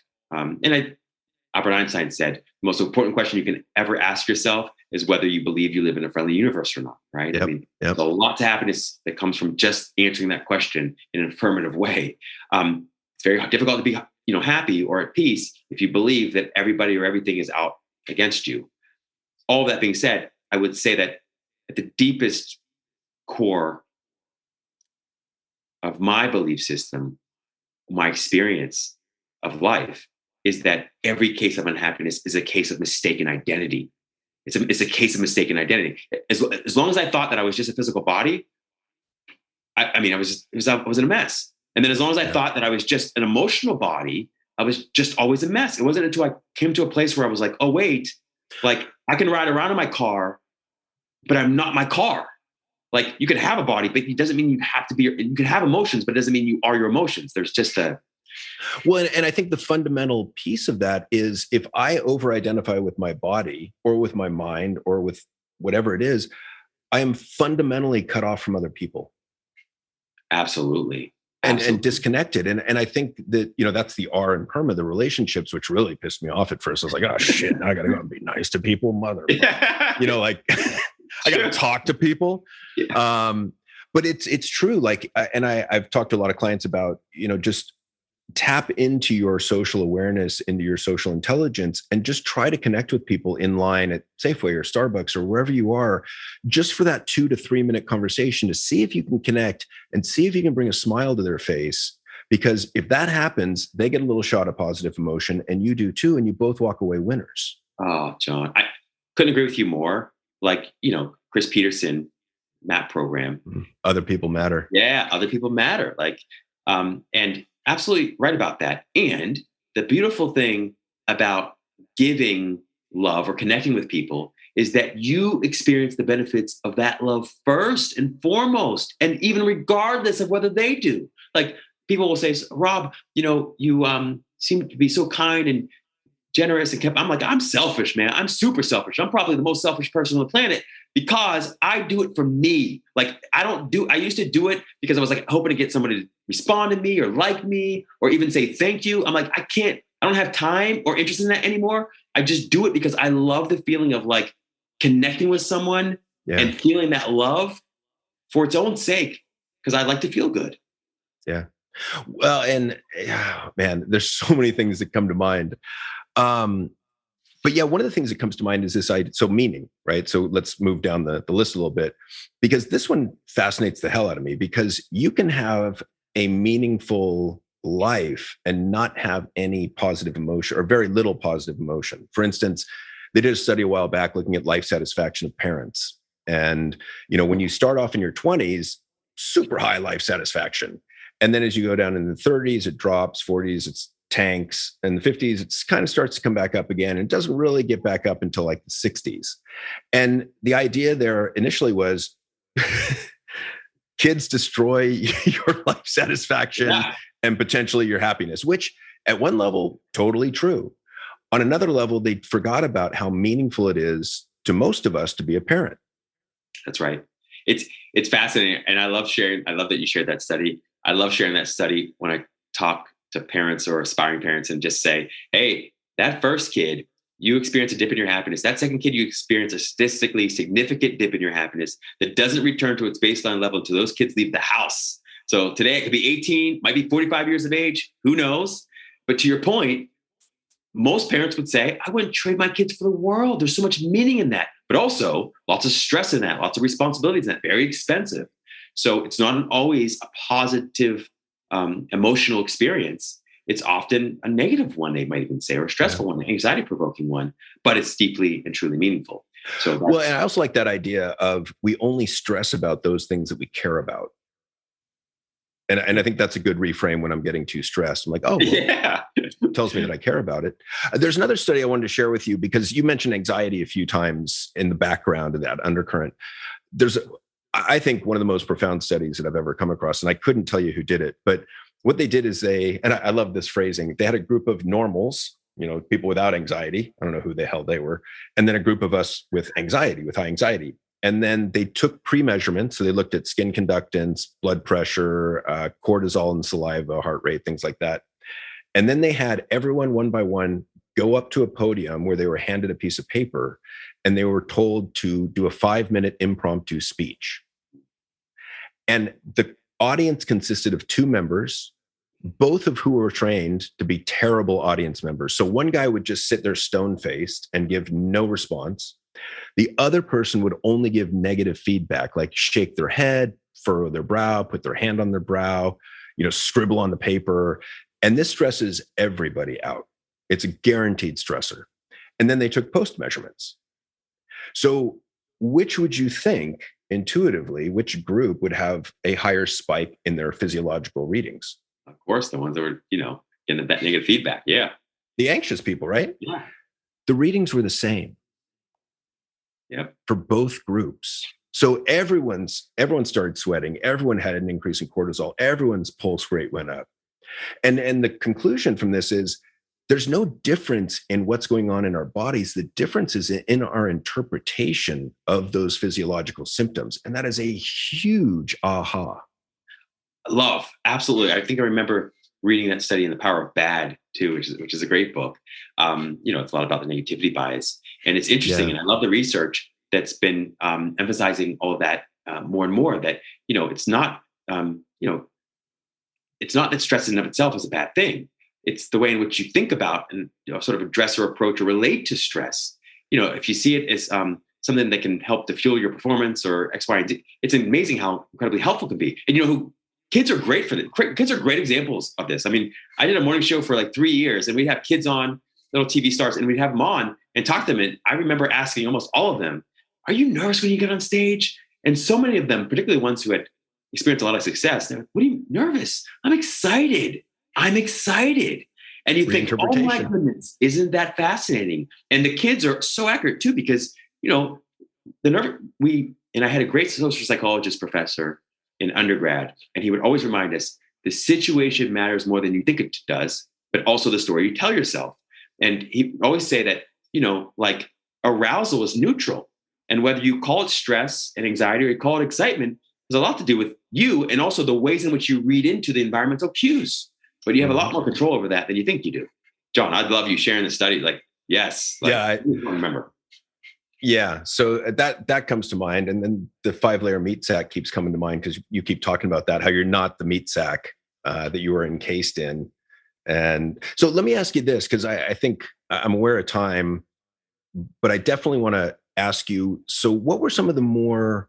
Albert Einstein said, the most important question you can ever ask yourself is whether you believe you live in a friendly universe or not, right?
Yep,
I mean, there's a lot to happiness that comes from just answering that question in an affirmative way. It's very difficult to be, happy or at peace if you believe that everybody or everything is out against you. All that being said, I would say that at the deepest core of my belief system, my experience of life, is that every case of unhappiness is a case of mistaken identity. It's a case of mistaken identity. As long as I thought that I was just a physical body, I was in a mess. And then as long as I thought that I was just an emotional body, I was just always a mess. It wasn't until I came to a place where I was like, oh, wait, like I can ride around in my car but I'm not my car. Like you can have a body, but it doesn't mean you have to be, you can have emotions, but it doesn't mean you are your emotions. There's just
well, and I think the fundamental piece of that is if I over-identify with my body or with my mind or with whatever it is, I am fundamentally cut off from other people.
Absolutely.
And disconnected. And I think that, that's the R in PERMA, the relationships, which really pissed me off at first. I was like, oh shit, now I got to go and be nice to people, like I got to talk to people. Yeah. But it's true. Like, and I've talked to a lot of clients about, just tap into your social awareness, into your social intelligence, and just try to connect with people in line at Safeway or Starbucks or wherever you are, just for that 2 to 3 minute conversation to see if you can connect and see if you can bring a smile to their face. Because if that happens, they get a little shot of positive emotion and you do too. And you both walk away winners.
Oh, John, I couldn't agree with you more. Like, Chris Peterson, MAP program.
Other people matter.
Yeah. Other people matter. Like, and absolutely right about that. And the beautiful thing about giving love or connecting with people is that you experience the benefits of that love first and foremost, and even regardless of whether they do. Like people will say, Rob, you seem to be so kind and generous and I'm like, I'm selfish, man. I'm super selfish. I'm probably the most selfish person on the planet because I do it for me. Like I used to do it because I was like hoping to get somebody to respond to me or like me or even say thank you. I'm like, I don't have time or interest in that anymore. I just do it because I love the feeling of like connecting with someone and feeling that love for its own sake because I like to feel good.
Yeah. Well, and man, there's so many things that come to mind. But yeah, one of the things that comes to mind is this idea. So meaning, right? So let's move down the list a little bit, because this one fascinates the hell out of me, because you can have a meaningful life and not have any positive emotion or very little positive emotion. For instance, they did a study a while back looking at life satisfaction of parents. And, when you start off in your 20s, super high life satisfaction. And then as you go down in the 30s, it drops, 40s, it's tanks, and the 50s, it kind of starts to come back up again. And it doesn't really get back up until like the 60s. And the idea there initially was kids destroy your life satisfaction and potentially your happiness, which at one level, totally true. On another level, they forgot about how meaningful it is to most of us to be a parent.
That's right. It's fascinating. And I love that you shared that study. I love sharing that study when I talk to parents or aspiring parents and just say, hey, that first kid, you experience a dip in your happiness. That second kid, you experience a statistically significant dip in your happiness that doesn't return to its baseline level until those kids leave the house. So today it could be 18, might be 45 years of age, who knows? But to your point, most parents would say, I wouldn't trade my kids for the world. There's so much meaning in that, but also lots of stress in that, lots of responsibilities in that, very expensive. So it's not always a positive emotional experience. It's often a negative one, they might even say, or a stressful one, an anxiety-provoking one, but it's deeply and truly meaningful. So
well, and I also like that idea of we only stress about those things that we care about. And I think that's a good reframe when I'm getting too stressed. I'm like, oh, well, yeah, it tells me that I care about it. There's another study I wanted to share with you because you mentioned anxiety a few times in the background of that undercurrent. I think one of the most profound studies that I've ever come across, and I couldn't tell you who did it, but what they did is and I love this phrasing, they had a group of normals, people without anxiety. I don't know who the hell they were. And then a group of us with anxiety, with high anxiety. And then they took pre-measurements. So they looked at skin conductance, blood pressure, cortisol and saliva, heart rate, things like that. And then they had everyone one by one go up to a podium where they were handed a piece of paper and they were told to do a 5-minute impromptu speech. And the audience consisted of 2 members, both of who were trained to be terrible audience members. So one guy would just sit there stone-faced and give no response. The other person would only give negative feedback, like shake their head, furrow their brow, put their hand on their brow, scribble on the paper. And this stresses everybody out. It's a guaranteed stressor. And then they took post measurements. So which would you think intuitively, which group would have a higher spike in their physiological readings?
Of course, the ones that were, getting that negative feedback. Yeah.
The anxious people, right?
Yeah.
The readings were the same.
Yep.
for both groups. So everyone started sweating. Everyone had an increase in cortisol. Everyone's pulse rate went up. And the conclusion from this is there's no difference in what's going on in our bodies. The difference is in our interpretation of those physiological symptoms. And that is a huge aha.
Love. Absolutely. I think I remember reading that study in The Power of Bad too, which is a great book. It's a lot about the negativity bias, and it's interesting.
Yeah.
And I love the research that's been emphasizing all of that more and more, that, it's not, it's not that stress in and of itself is a bad thing. It's the way in which you think about and sort of address or approach or relate to stress. If you see it as something that can help to fuel your performance or X, Y, and Z, it's amazing how incredibly helpful it can be. And kids are great for this. Kids are great examples of this. I mean, I did a morning show for like 3 years, and we'd have kids on, little TV stars, and we'd have them on and talk to them. And I remember asking almost all of them, "Are you nervous when you get on stage?" And so many of them, particularly ones who had experienced a lot of success, they're like, "What are you nervous? I'm excited. I'm excited." And you think, "Oh my goodness, isn't that fascinating?" And the kids are so accurate too, because I had a great social psychologist professor in undergrad, and he would always remind us the situation matters more than you think it does, but also the story you tell yourself. And he would always say that, like arousal is neutral. And whether you call it stress and anxiety or you call it excitement, has a lot to do with you and also the ways in which you read into the environmental cues. But you have a lot more control over that than you think you do. John, I'd love you sharing the study. Like, yes. I remember.
Yeah. So that comes to mind. And then the 5-layer meat sack keeps coming to mind, because you keep talking about that, how you're not the meat sack that you were encased in. And so let me ask you this, because I think I'm aware of time, but I definitely want to ask you, so what were some of the more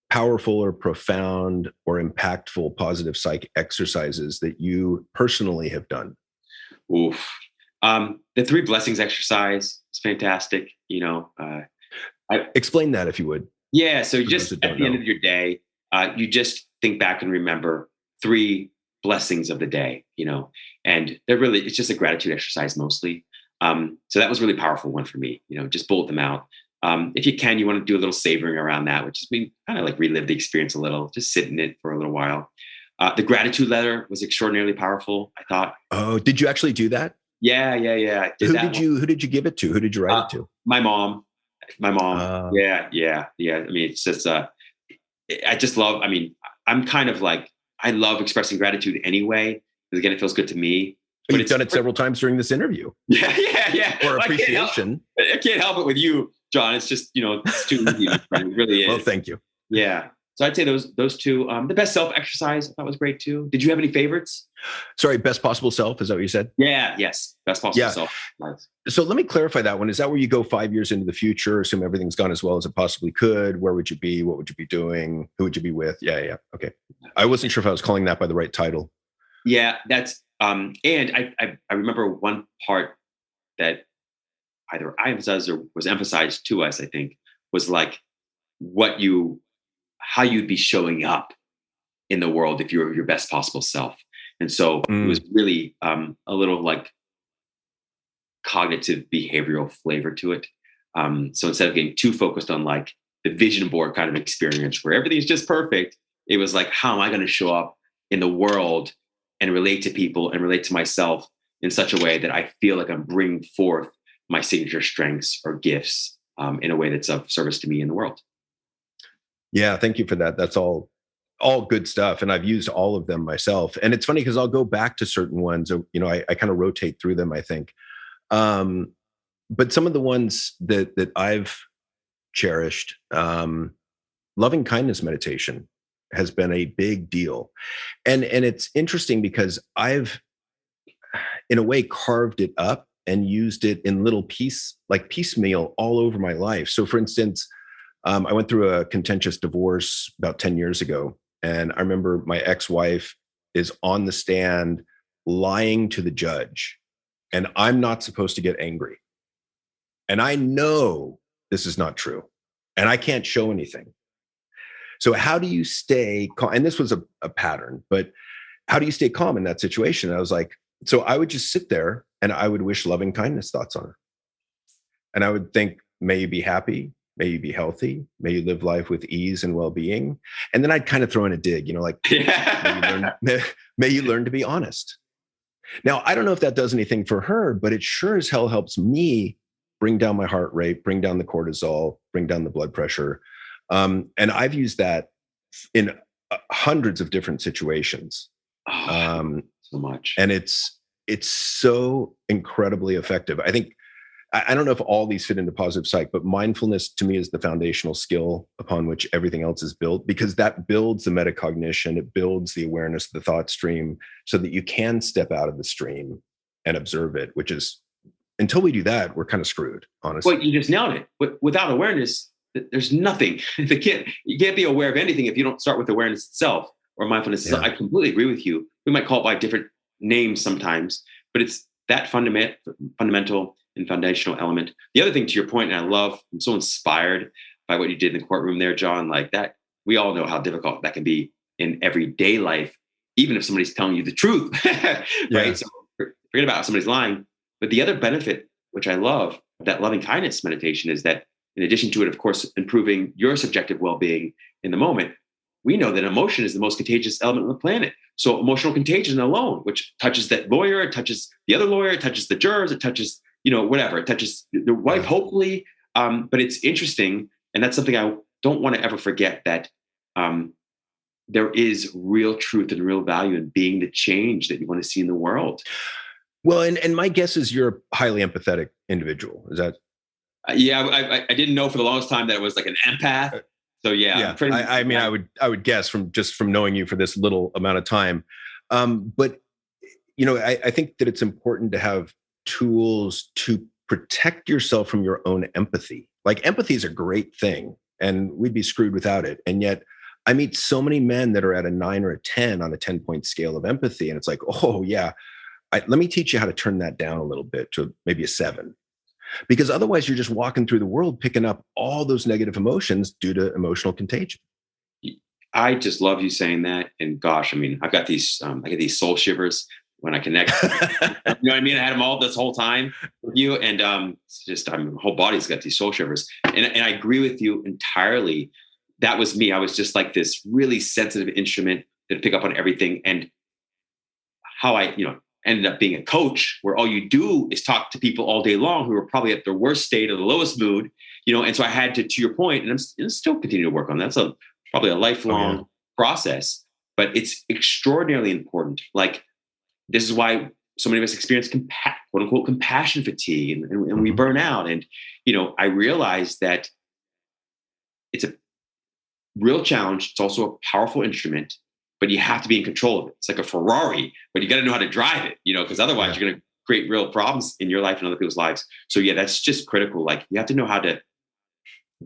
powerful or profound or impactful positive psych exercises that you personally have done?
Oof. The 3 blessings exercise is fantastic.
Explain that if you would.
Yeah. So just at the end of your day, you just think back and remember 3 blessings of the day, and it's just a gratitude exercise mostly. So that was a really powerful one for me, just bullet them out. If you can, you want to do a little savoring around that, which is kind of like relive the experience a little, just sit in it for a little while. The gratitude letter was extraordinarily powerful, I thought.
Oh, did you actually do that?
Yeah.
Who did you give it to? Who did you write it to?
My mom. Yeah. I mean, it's just, I just love, I'm kind of like, I love expressing gratitude anyway, because again, it feels good to me.
But you've done it several times during this interview.
Yeah.
Or appreciation.
I can't help it with you, John. It's just, it's too easy. It really is.
Well, thank you.
Yeah. So I'd say those 2. The best self exercise, I thought was great too. Did you have any favorites?
Sorry, best possible self. Is that what you said?
Yeah. Yes. Best possible self. Nice.
So let me clarify that one. Is that where you go 5 years into the future, assume everything's gone as well as it possibly could? Where would you be? What would you be doing? Who would you be with? Yeah. Okay. I wasn't sure if I was calling that by the right title.
Yeah, that's, and I remember one part that either I emphasized or was emphasized to us, I think, was like how you'd be showing up in the world if you were your best possible self. And so it was really a little like cognitive behavioral flavor to it. So instead of getting too focused on like the vision board kind of experience where everything's just perfect, it was like, how am I going to show up in the world and relate to people and relate to myself in such a way that I feel like I'm bringing forth my signature strengths or gifts in a way that's of service to me in the world.
Yeah, thank you for that. That's all good stuff. And I've used all of them myself. And it's funny because I'll go back to certain ones, I kind of rotate through them, I think. But some of the ones that I've cherished, loving kindness meditation has been a big deal. And it's interesting because I've, in a way, carved it up and used it in little piecemeal all over my life. So for instance, I went through a contentious divorce about 10 years ago. And I remember my ex-wife is on the stand lying to the judge. And I'm not supposed to get angry. And I know this is not true. And I can't show anything. So how do you stay calm? And this was a pattern, but how do you stay calm in that situation? And I was like, so I would just sit there and I would wish loving kindness thoughts on her. And I would think, may you be happy. May you be healthy. May you live life with ease and well-being. And then I'd kind of throw in a dig, like, may you learn to be honest. Now, I don't know if that does anything for her, but it sure as hell helps me bring down my heart rate, bring down the cortisol, bring down the blood pressure. And I've used that in hundreds of different situations.
So much.
And it's so incredibly effective. I think, I don't know if all these fit into positive psych, but mindfulness to me is the foundational skill upon which everything else is built, because that builds the metacognition. It builds the awareness of the thought stream so that you can step out of the stream and observe it, which is, until we do that, we're kind of screwed, honestly.
Well, you just nailed it. Without awareness, there's nothing. You can't be aware of anything if you don't start with awareness itself or mindfulness. Yeah. I completely agree with you. We might call it by different names sometimes, but it's that fundamental and foundational element. The other thing, to your point, and I'm so inspired by what you did in the courtroom there, John, like that, we all know how difficult that can be in everyday life, even if somebody's telling you the truth, right? Yeah. So forget about if somebody's lying. But the other benefit, which I love, of that loving kindness meditation is that in addition to it, of course, improving your subjective well-being in the moment, we know that emotion is the most contagious element on the planet. So emotional contagion alone, which touches that lawyer, it touches the other lawyer, it touches the jurors, it touches, whatever, it touches the wife, hopefully. But it's interesting. And that's something I don't want to ever forget, that there is real truth and real value in being the change that you want to see in the world.
Well, and my guess is you're a highly empathetic individual. Is that?
Yeah, I didn't know for the longest time that it was like an empath. So yeah.
I would guess from knowing you for this little amount of time. But I think that it's important to have tools to protect yourself from your own empathy. Like, empathy is a great thing, and we'd be screwed without it. And yet I meet so many men that are at a 9 or a 10 on a 10-point scale of empathy. And it's like, oh yeah, let me teach you how to turn that down a little bit to maybe a 7. Because otherwise you're just walking through the world picking up all those negative emotions due to emotional contagion.
I just love you saying that. And gosh, I mean, I've got these, I get these soul shivers when I connect. You know what I mean? I had them all this whole time with you. And it's just, my whole body's got these soul shivers. And I agree with you entirely. That was me. I was just like this really sensitive instrument that pick up on everything. And how I, ended up being a coach, where all you do is talk to people all day long who are probably at their worst state or the lowest mood, and so I had to your point, and I'm still continuing to work on that. That's probably a lifelong process, but it's extraordinarily important. Like, this is why so many of us experience quote unquote compassion fatigue, and we burn out. And, I realized that it's a real challenge. It's also a powerful instrument, but you have to be in control of it. It's like a Ferrari, but you got to know how to drive it, because otherwise you're going to create real problems in your life and other people's lives. So yeah, that's just critical. Like, you have to know how to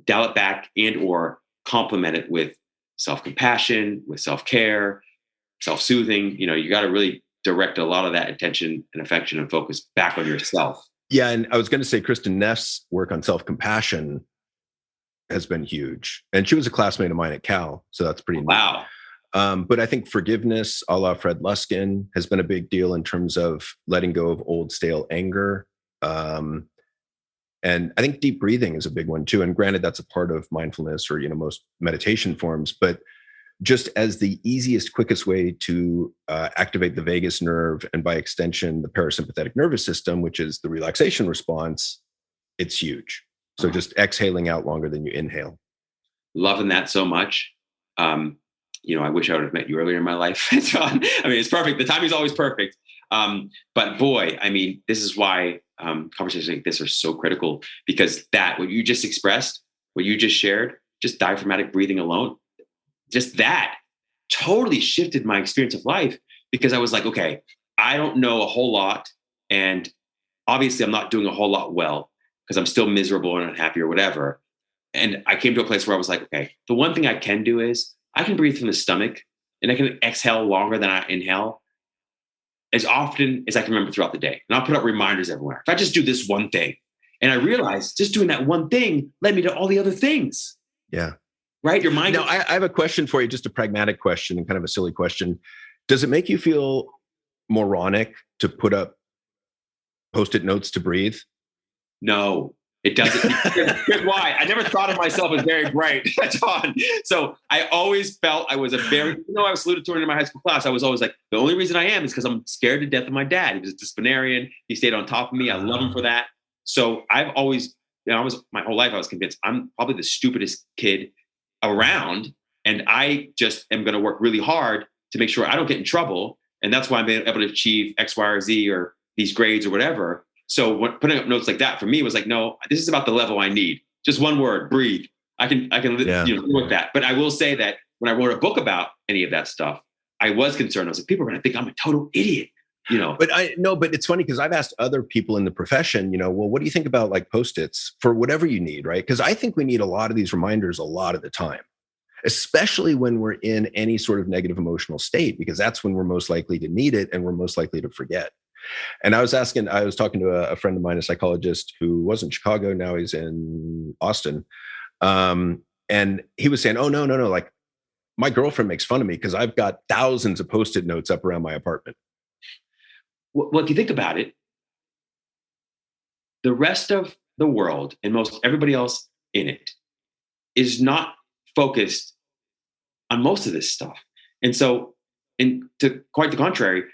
dial it back and or complement it with self-compassion, with self-care, self-soothing. You got to really direct a lot of that attention and affection and focus back on yourself.
Yeah. And I was going to say, Kristen Neff's work on self-compassion has been huge. And she was a classmate of mine at Cal. So that's pretty neat.
Wow.
But I think forgiveness, a la Fred Luskin, has been a big deal in terms of letting go of old, stale anger. And I think deep breathing is a big one too. And granted, that's a part of mindfulness or, most meditation forms, but just as the easiest, quickest way to activate the vagus nerve, and by extension, the parasympathetic nervous system, which is the relaxation response, it's huge. So just exhaling out longer than you inhale.
Loving that so much. I wish I would have met you earlier in my life. It's perfect. The timing's always perfect. But boy, this is why conversations like this are so critical, because what you just expressed, what you just shared, just diaphragmatic breathing alone, just that totally shifted my experience of life, because I was like, okay, I don't know a whole lot. And obviously I'm not doing a whole lot well, because I'm still miserable and unhappy or whatever. And I came to a place where I was like, okay, the one thing I can do is I can breathe from the stomach, and I can exhale longer than I inhale as often as I can remember throughout the day. And I'll put up reminders everywhere. If I just do this one thing, and I realized just doing that one thing led me to all the other things.
Yeah.
Right? Your mind.
Now, I have a question for you, just a pragmatic question and kind of a silly question. Does it make you feel moronic to put up Post-it notes to breathe?
No. It doesn't. Here's why. I never thought of myself as very bright, John. So I always felt I was I was salutatorian in my high school class. I was always like, the only reason I am is because I'm scared to death of my dad. He was a disciplinarian. He stayed on top of me. I love him for that. So I've always, my whole life, I was convinced I'm probably the stupidest kid around. And I just am going to work really hard to make sure I don't get in trouble. And that's why I'm able to achieve X, Y, or Z, or these grades or whatever. So putting up notes like that for me was like, no, this is about the level I need. Just one word, breathe. I can deal with that. But I will say that when I wrote a book about any of that stuff, I was concerned. I was like, people are going to think I'm a total idiot,
But but it's funny because I've asked other people in the profession, well, what do you think about like Post-its for whatever you need, right? Because I think we need a lot of these reminders a lot of the time, especially when we're in any sort of negative emotional state, because that's when we're most likely to need it and we're most likely to forget. And I was talking to a friend of mine, a psychologist who was in Chicago. Now he's in Austin. And he was saying, oh, no. Like my girlfriend makes fun of me because I've got thousands of Post-it notes up around my apartment.
Well, if you think about it, the rest of the world and most everybody else in it is not focused on most of this stuff. And so, to quite the contrary,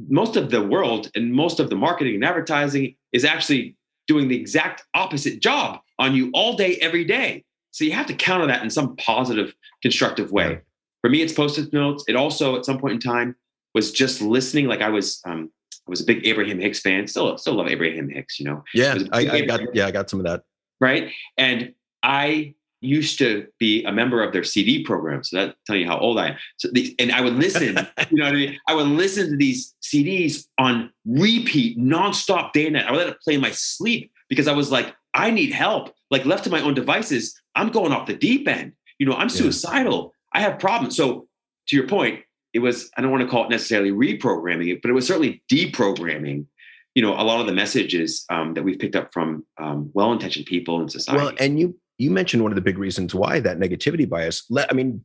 most of the world and most of the marketing and advertising is actually doing the exact opposite job on you all day, every day. So you have to counter that in some positive, constructive way.
Right.
For me, it's Post-it notes. It also, at some point in time, was just listening. Like I was a big Abraham Hicks fan. Still love Abraham Hicks.
Yeah, I got some of that.
Right, and I used to be a member of their CD program. So that's telling you how old I am. So and I would listen, you know what I mean? I would listen to these CDs on repeat, nonstop, day and night. I would let it play in my sleep because I was like, I need help. Like left to my own devices, I'm going off the deep end. I'm suicidal. I have problems. So to your point, it was, I don't want to call it necessarily reprogramming it, but it was certainly deprogramming, a lot of the messages that we've picked up from well-intentioned people in society.
Well, and you mentioned one of the big reasons why that negativity bias.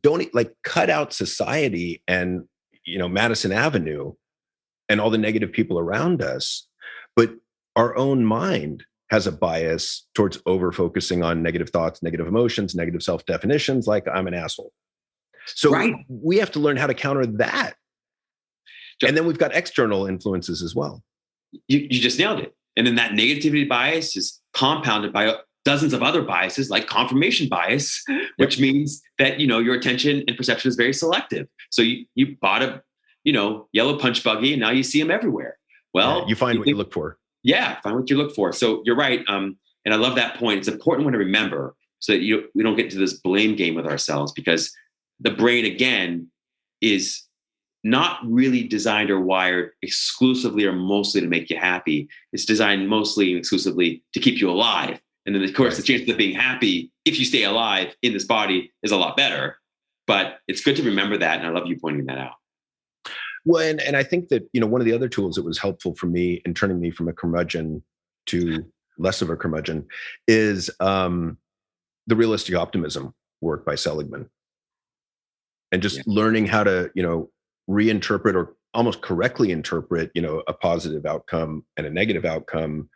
Don't cut out society and Madison Avenue and all the negative people around us, but our own mind has a bias towards over focusing on negative thoughts, negative emotions, negative self-definitions, like I'm an asshole. So we have to learn how to counter that. And then we've got external influences as well.
You just nailed it. And then that negativity bias is compounded by dozens of other biases like confirmation bias, which means that, your attention and perception is very selective. So you bought a, yellow punch buggy and now you see them everywhere. Well,
you find what you look for.
Yeah. Find what you look for. So you're right. And I love that point. It's an important one to remember so that we don't get into this blame game with ourselves, because the brain, again, is not really designed or wired exclusively or mostly to make you happy. It's designed mostly and exclusively to keep you alive. And then, of course, the chances of being happy, if you stay alive in this body, is a lot better. But it's good to remember that. And I love you pointing that out.
Well, and I think that, one of the other tools that was helpful for me in turning me from a curmudgeon to less of a curmudgeon is the realistic optimism work by Seligman. And just learning how to, reinterpret or almost correctly interpret, a positive outcome and a negative outcome.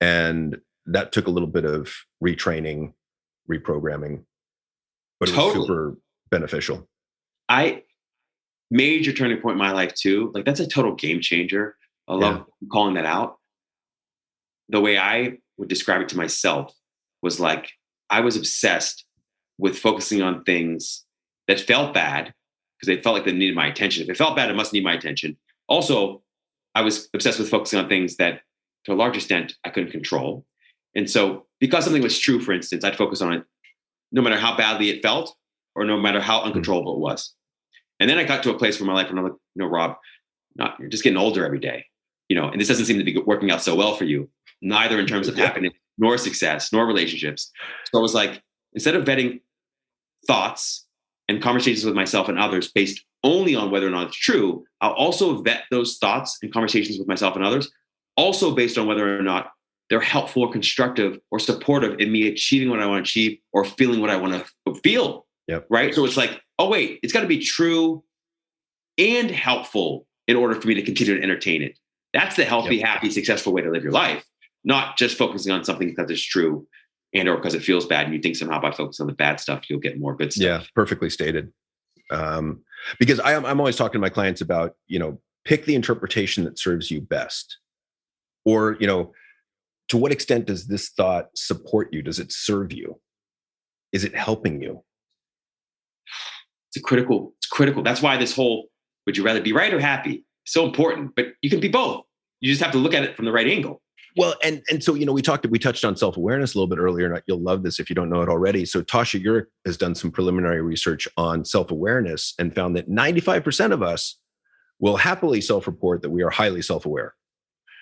And that took a little bit of retraining, reprogramming, but it was super beneficial.
Major turning point in my life too. Like that's a total game changer. I love calling that out. The way I would describe it to myself was like, I was obsessed with focusing on things that felt bad because they felt like they needed my attention. If it felt bad, it must need my attention. Also, I was obsessed with focusing on things that to a large extent I couldn't control. And so because something was true, for instance, I'd focus on it no matter how badly it felt or no matter how uncontrollable it was. And then I got to a place where my life, when I'm like, Rob, you're just getting older every day, and this doesn't seem to be working out so well for you, neither in terms of happiness, nor success, nor relationships. So I was like, instead of vetting thoughts and conversations with myself and others based only on whether or not it's true, I'll also vet those thoughts and conversations with myself and others also based on whether or not they're helpful or constructive or supportive in me achieving what I want to achieve or feeling what I want to feel.
Yep.
Right. So it's like, oh, wait, it's got to be true and helpful in order for me to continue to entertain it. That's the healthy, happy, successful way to live your life. not just focusing on something because it's true and or because it feels bad. And you think somehow by focusing on the bad stuff, you'll get more good stuff.
Yeah, perfectly stated. Because I'm always talking to my clients about, pick the interpretation that serves you best. Or, to what extent does this thought support you? Does it serve you? Is it helping you?
It's critical. That's why this whole, would you rather be right or happy? So important, but you can be both. You just have to look at it from the right angle.
Well, and so, we touched on self-awareness a little bit earlier, and you'll love this if you don't know it already. So Tasha Eurich has done some preliminary research on self-awareness and found that 95% of us will happily self-report that we are highly self-aware.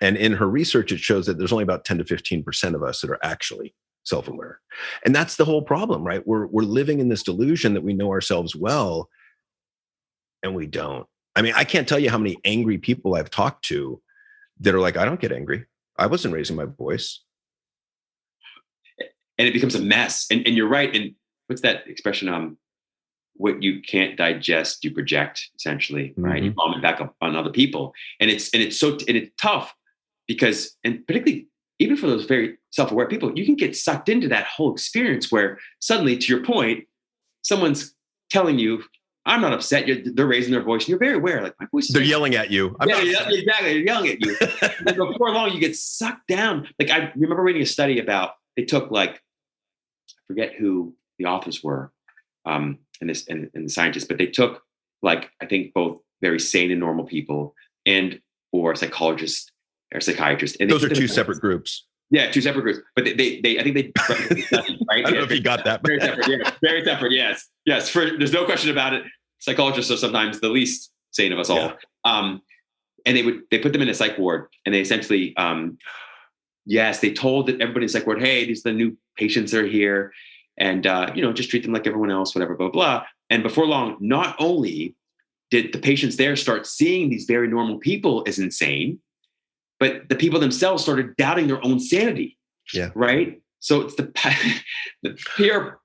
And in her research, it shows that there's only about 10 to 15% of us that are actually self-aware. And that's the whole problem, right? We're living in this delusion that we know ourselves well, and we don't. I mean, I can't tell you how many angry people I've talked to that are like, I don't get angry. I wasn't raising my voice.
And it becomes a mess. And you're right. And what's that expression? What you can't digest, you project, essentially, right?
Mm-hmm.
You bomb it back up on other people. And it's tough because, and particularly even for those very self-aware people, you can get sucked into that whole experience where suddenly, to your point, someone's telling you, I'm not upset. They're raising their voice, and you're very aware. Like, my voice is
They're yelling at you.
Exactly. They're yelling at you. Before long, you get sucked down. Like, I remember reading a study about, they took I forget who the authors were, and the scientists, but they took I think both very sane and normal people or psychologists or psychiatrists. And
those are two separate groups.
Yeah, two separate groups. But I think they right?
I don't know if you got that.
Very separate. Yeah, very separate. Yes. There's no question about it. Psychologists are sometimes the least sane of us all. Yeah. And they put them in a psych ward, and they essentially, they told that everybody in the psych ward, hey, these are the new patients that are here, and just treat them like everyone else, whatever, blah, blah. And before long, not only did the patients there start seeing these very normal people as insane, but the people themselves started doubting their own sanity.
Yeah.
Right. So it's the peer.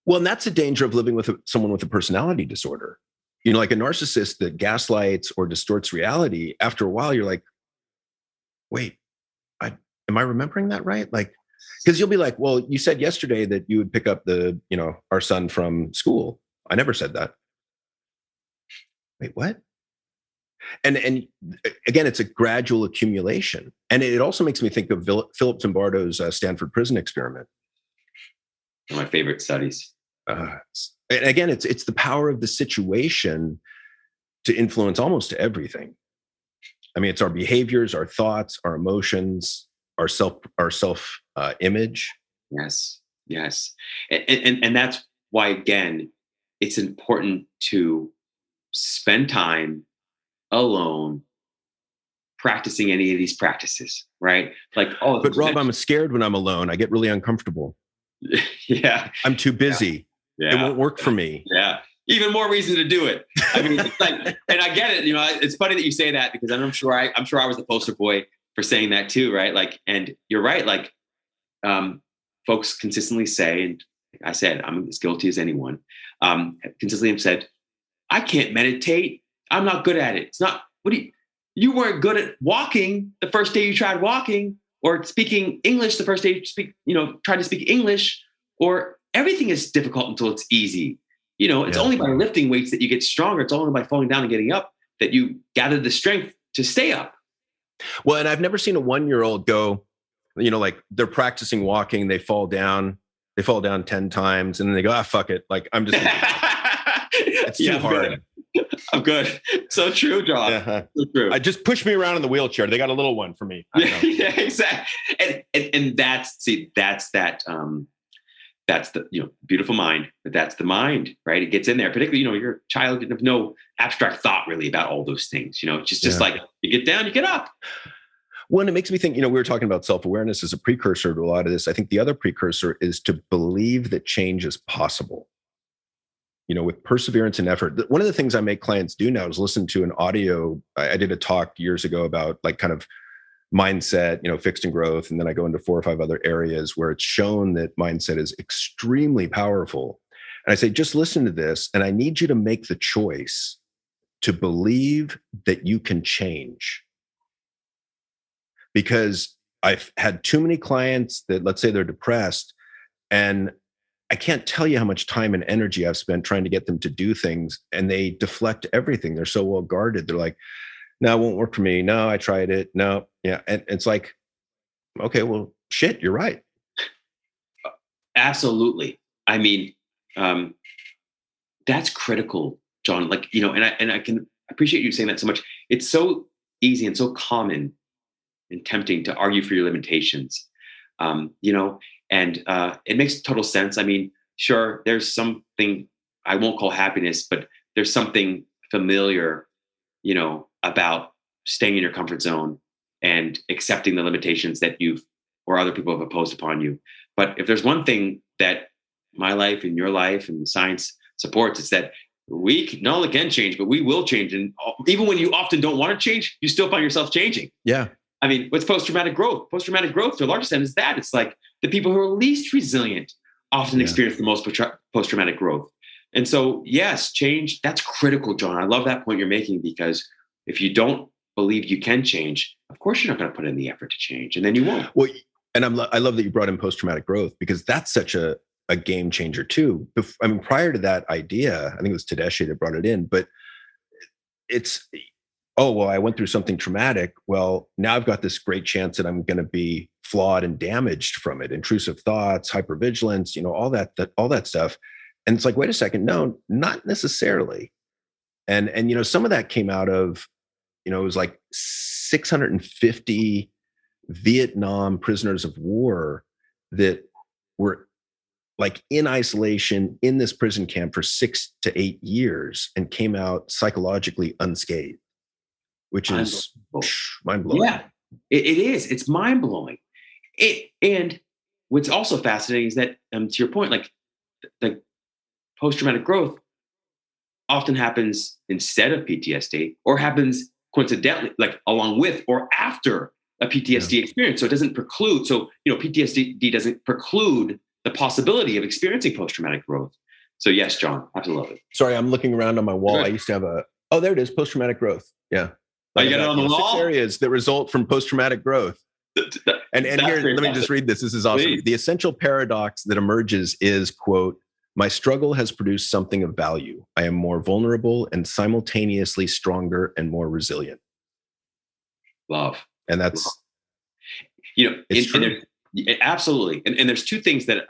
Well, and that's the danger of living with someone with a personality disorder. Like a narcissist that gaslights or distorts reality. After a while, you're like, wait, am I remembering that right? Because you'll be like, well, you said yesterday that you would pick up our son from school. I never said that. Wait, what? And again, it's a gradual accumulation. And it also makes me think of Philip Zimbardo's Stanford prison experiment.
One of my favorite studies.
And again, it's the power of the situation to influence almost everything. I mean, it's our behaviors, our thoughts, our emotions, our self image.
Yes. And that's why, again, it's important to spend time alone practicing any of these practices, right? But
Rob, I'm scared when I'm alone. I get really uncomfortable.
Yeah.
I'm too busy.
Yeah.
It won't work for me.
Yeah. Even more reason to do it. I mean, and I get it. It's funny that you say that, because I'm sure I was the poster boy for saying that too, right? And you're right. Folks consistently say, and I said, I'm as guilty as anyone, consistently have said, I can't meditate. I'm not good at it. It's not, you weren't good at walking the first day you tried walking, or speaking English the first day you tried to speak English, or everything is difficult until it's easy. It's only by lifting weights that you get stronger. It's only by falling down and getting up that you gather the strength to stay up.
Well, and I've never seen a 1-year-old go, they're practicing walking, they fall down 10 times, and then they go, fuck it. I'm just, it's too hard.
I'm good. So true, John.
Yeah.
So true.
Just push me around in the wheelchair. They got a little one for me.
Yeah, exactly. And that's the beautiful mind. But that's the mind, right? It gets in there. Particularly, you're a child, you have no abstract thought really about all those things. Just like you get down, you get up.
Well, and it makes me think, we were talking about self-awareness as a precursor to a lot of this. I think the other precursor is to believe that change is possible. With perseverance and effort. One of the things I make clients do now is listen to an audio. I did a talk years ago about kind of mindset, fixed and growth. And then I go into 4 or 5 other areas where it's shown that mindset is extremely powerful. And I say, just listen to this. And I need you to make the choice to believe that you can change. Because I've had too many clients that, let's say they're depressed, and I can't tell you how much time and energy I've spent trying to get them to do things, and they deflect everything. They're so well guarded. They're like, no, it won't work for me. No, I tried it. No. Yeah. And it's like, okay, well, shit, you're right.
Absolutely. I mean, that's critical, John. Like, and I can appreciate you saying that so much. It's so easy and so common and tempting to argue for your limitations, and it makes total sense. I mean, sure, there's something I won't call happiness, but there's something familiar, about staying in your comfort zone and accepting the limitations that you've or other people have imposed upon you. But if there's one thing that my life and your life and science supports, it's that we not only can change, but we will change. And even when you often don't want to change, you still find yourself changing.
Yeah.
I mean, what's post-traumatic growth? Post-traumatic growth, to a large extent, is that it's like the people who are least resilient often experience the most post-traumatic growth. And so, yes, change, that's critical, John. I love that point you're making, because if you don't believe you can change, of course, you're not going to put in the effort to change, and then you won't.
Well, and I love that you brought in post-traumatic growth, because that's such a game changer too. I mean, prior to that idea, I think it was Tedeschi that brought it in, but it's, oh, well, I went through something traumatic. Well, now I've got this great chance that I'm going to be flawed and damaged from it. Intrusive thoughts, hypervigilance, all that stuff. And it's like, wait a second, no, not necessarily. And some of that came out of, it was like 650 Vietnam prisoners of war that were like in isolation in this prison camp for 6 to 8 years and came out psychologically unscathed, which is mind-blowing.
Yeah, it is. It's mind-blowing. And what's also fascinating is that, to your point, like the post-traumatic growth often happens instead of PTSD, or happens coincidentally, like along with or after a PTSD experience. So it doesn't preclude. So, PTSD doesn't preclude the possibility of experiencing post-traumatic growth. So yes, John, absolutely.
Sorry, I'm looking around on my wall. I used to have there it is, post-traumatic growth. Yeah.
You got it on the wall?
6 areas that result from post-traumatic growth. And here, let me just read this. This is awesome. Please. The essential paradox that emerges is, quote, "My struggle has produced something of value. I am more vulnerable and simultaneously stronger and more resilient."
Love.
And that's,
it's true. Absolutely. And there's two things that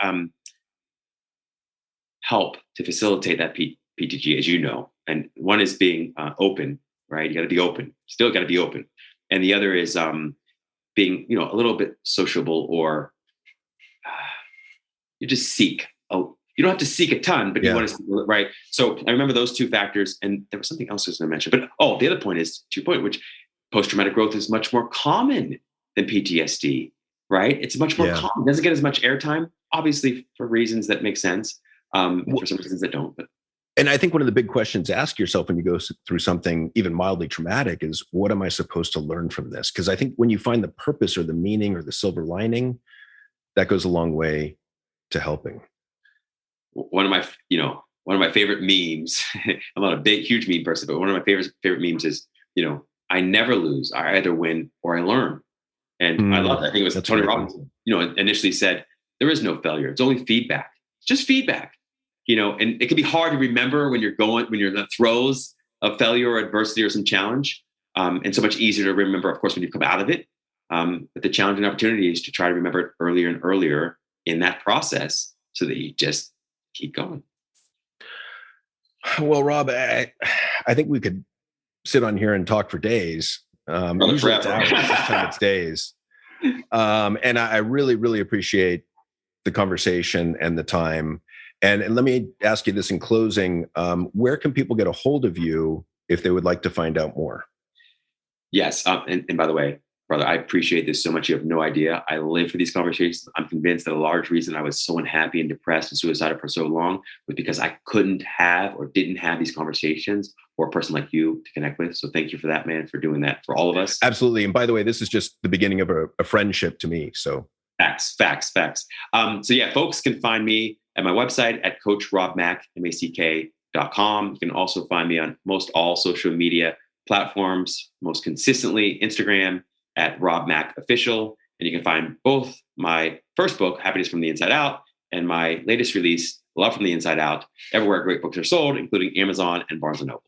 help to facilitate that PTG, as you know. And one is being open, right? You got to be open. Still got to be open. And the other is being, a little bit sociable, or you just seek. Oh, you don't have to seek a ton, but you want to, right? So I remember those two factors. And there was something else I was going to mention. But the other point is, to your point, which post-traumatic growth is much more common than PTSD, right? It's much more common. It doesn't get as much airtime, obviously, for reasons that make sense, for some reasons that don't. But
and I think one of the big questions to ask yourself when you go through something even mildly traumatic is, what am I supposed to learn from this? Because I think when you find the purpose or the meaning or the silver lining, that goes a long way to helping.
One of my favorite memes, I'm not a huge meme person, but one of my favorite memes is, I never lose. I either win or I learn. And I love that. I think it was Tony Robbins, initially said, there is no failure. It's only feedback. It's just feedback, and it can be hard to remember when you're in the throes of failure or adversity or some challenge. And so much easier to remember, of course, when you come out of it. But the challenge and opportunity is to try to remember it earlier and earlier in that process, so that you just keep going.
Well, Rob, I think we could sit on here and talk for days. Usually it's hours, this time it's days. And I really, really appreciate the conversation and the time. And let me ask you this in closing. Where can people get a hold of you if they would like to find out more?
Yes. And by the way, brother, I appreciate this so much. You have no idea. I live for these conversations. I'm convinced that a large reason I was so unhappy and depressed and suicidal for so long was because I couldn't have or didn't have these conversations, or a person like you to connect with. So thank you for that, man, for doing that for all of us.
Absolutely. And by the way, this is just the beginning of a friendship to me. So
facts. So yeah, folks can find me at my website at coachrobmack.com. You can also find me on most all social media platforms, most consistently Instagram at Rob Mack Official, And you can find both my first book, Happiness from the Inside Out, and my latest release, Love from the Inside Out, everywhere great books are sold, including Amazon and Barnes & Noble.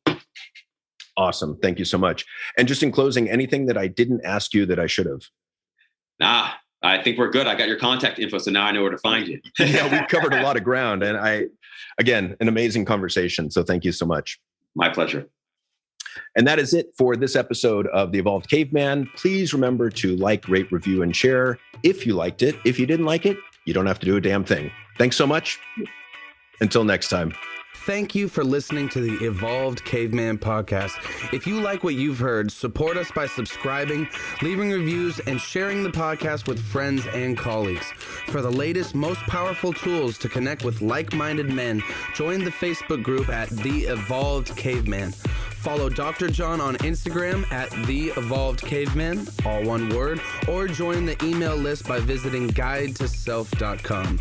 Awesome. Thank you so much. And just in closing, anything that I didn't ask you that I should have?
Nah, I think we're good. I got your contact info, so now I know where to find you.
Yeah, we covered a lot of ground. And again, an amazing conversation. So thank you so much.
My pleasure.
And that is it for this episode of The Evolved Caveman. Please remember to like, rate, review, and share if you liked it. If you didn't like it, you don't have to do a damn thing. Thanks so much. Until next time.
Thank you for listening to the Evolved Caveman podcast. If you like what you've heard, support us by subscribing, leaving reviews, and sharing the podcast with friends and colleagues. For the latest, most powerful tools to connect with like-minded men, join the Facebook group at The Evolved Caveman. Follow Dr. John on Instagram at The Evolved Caveman, all one word, or join the email list by visiting guidetoself.com.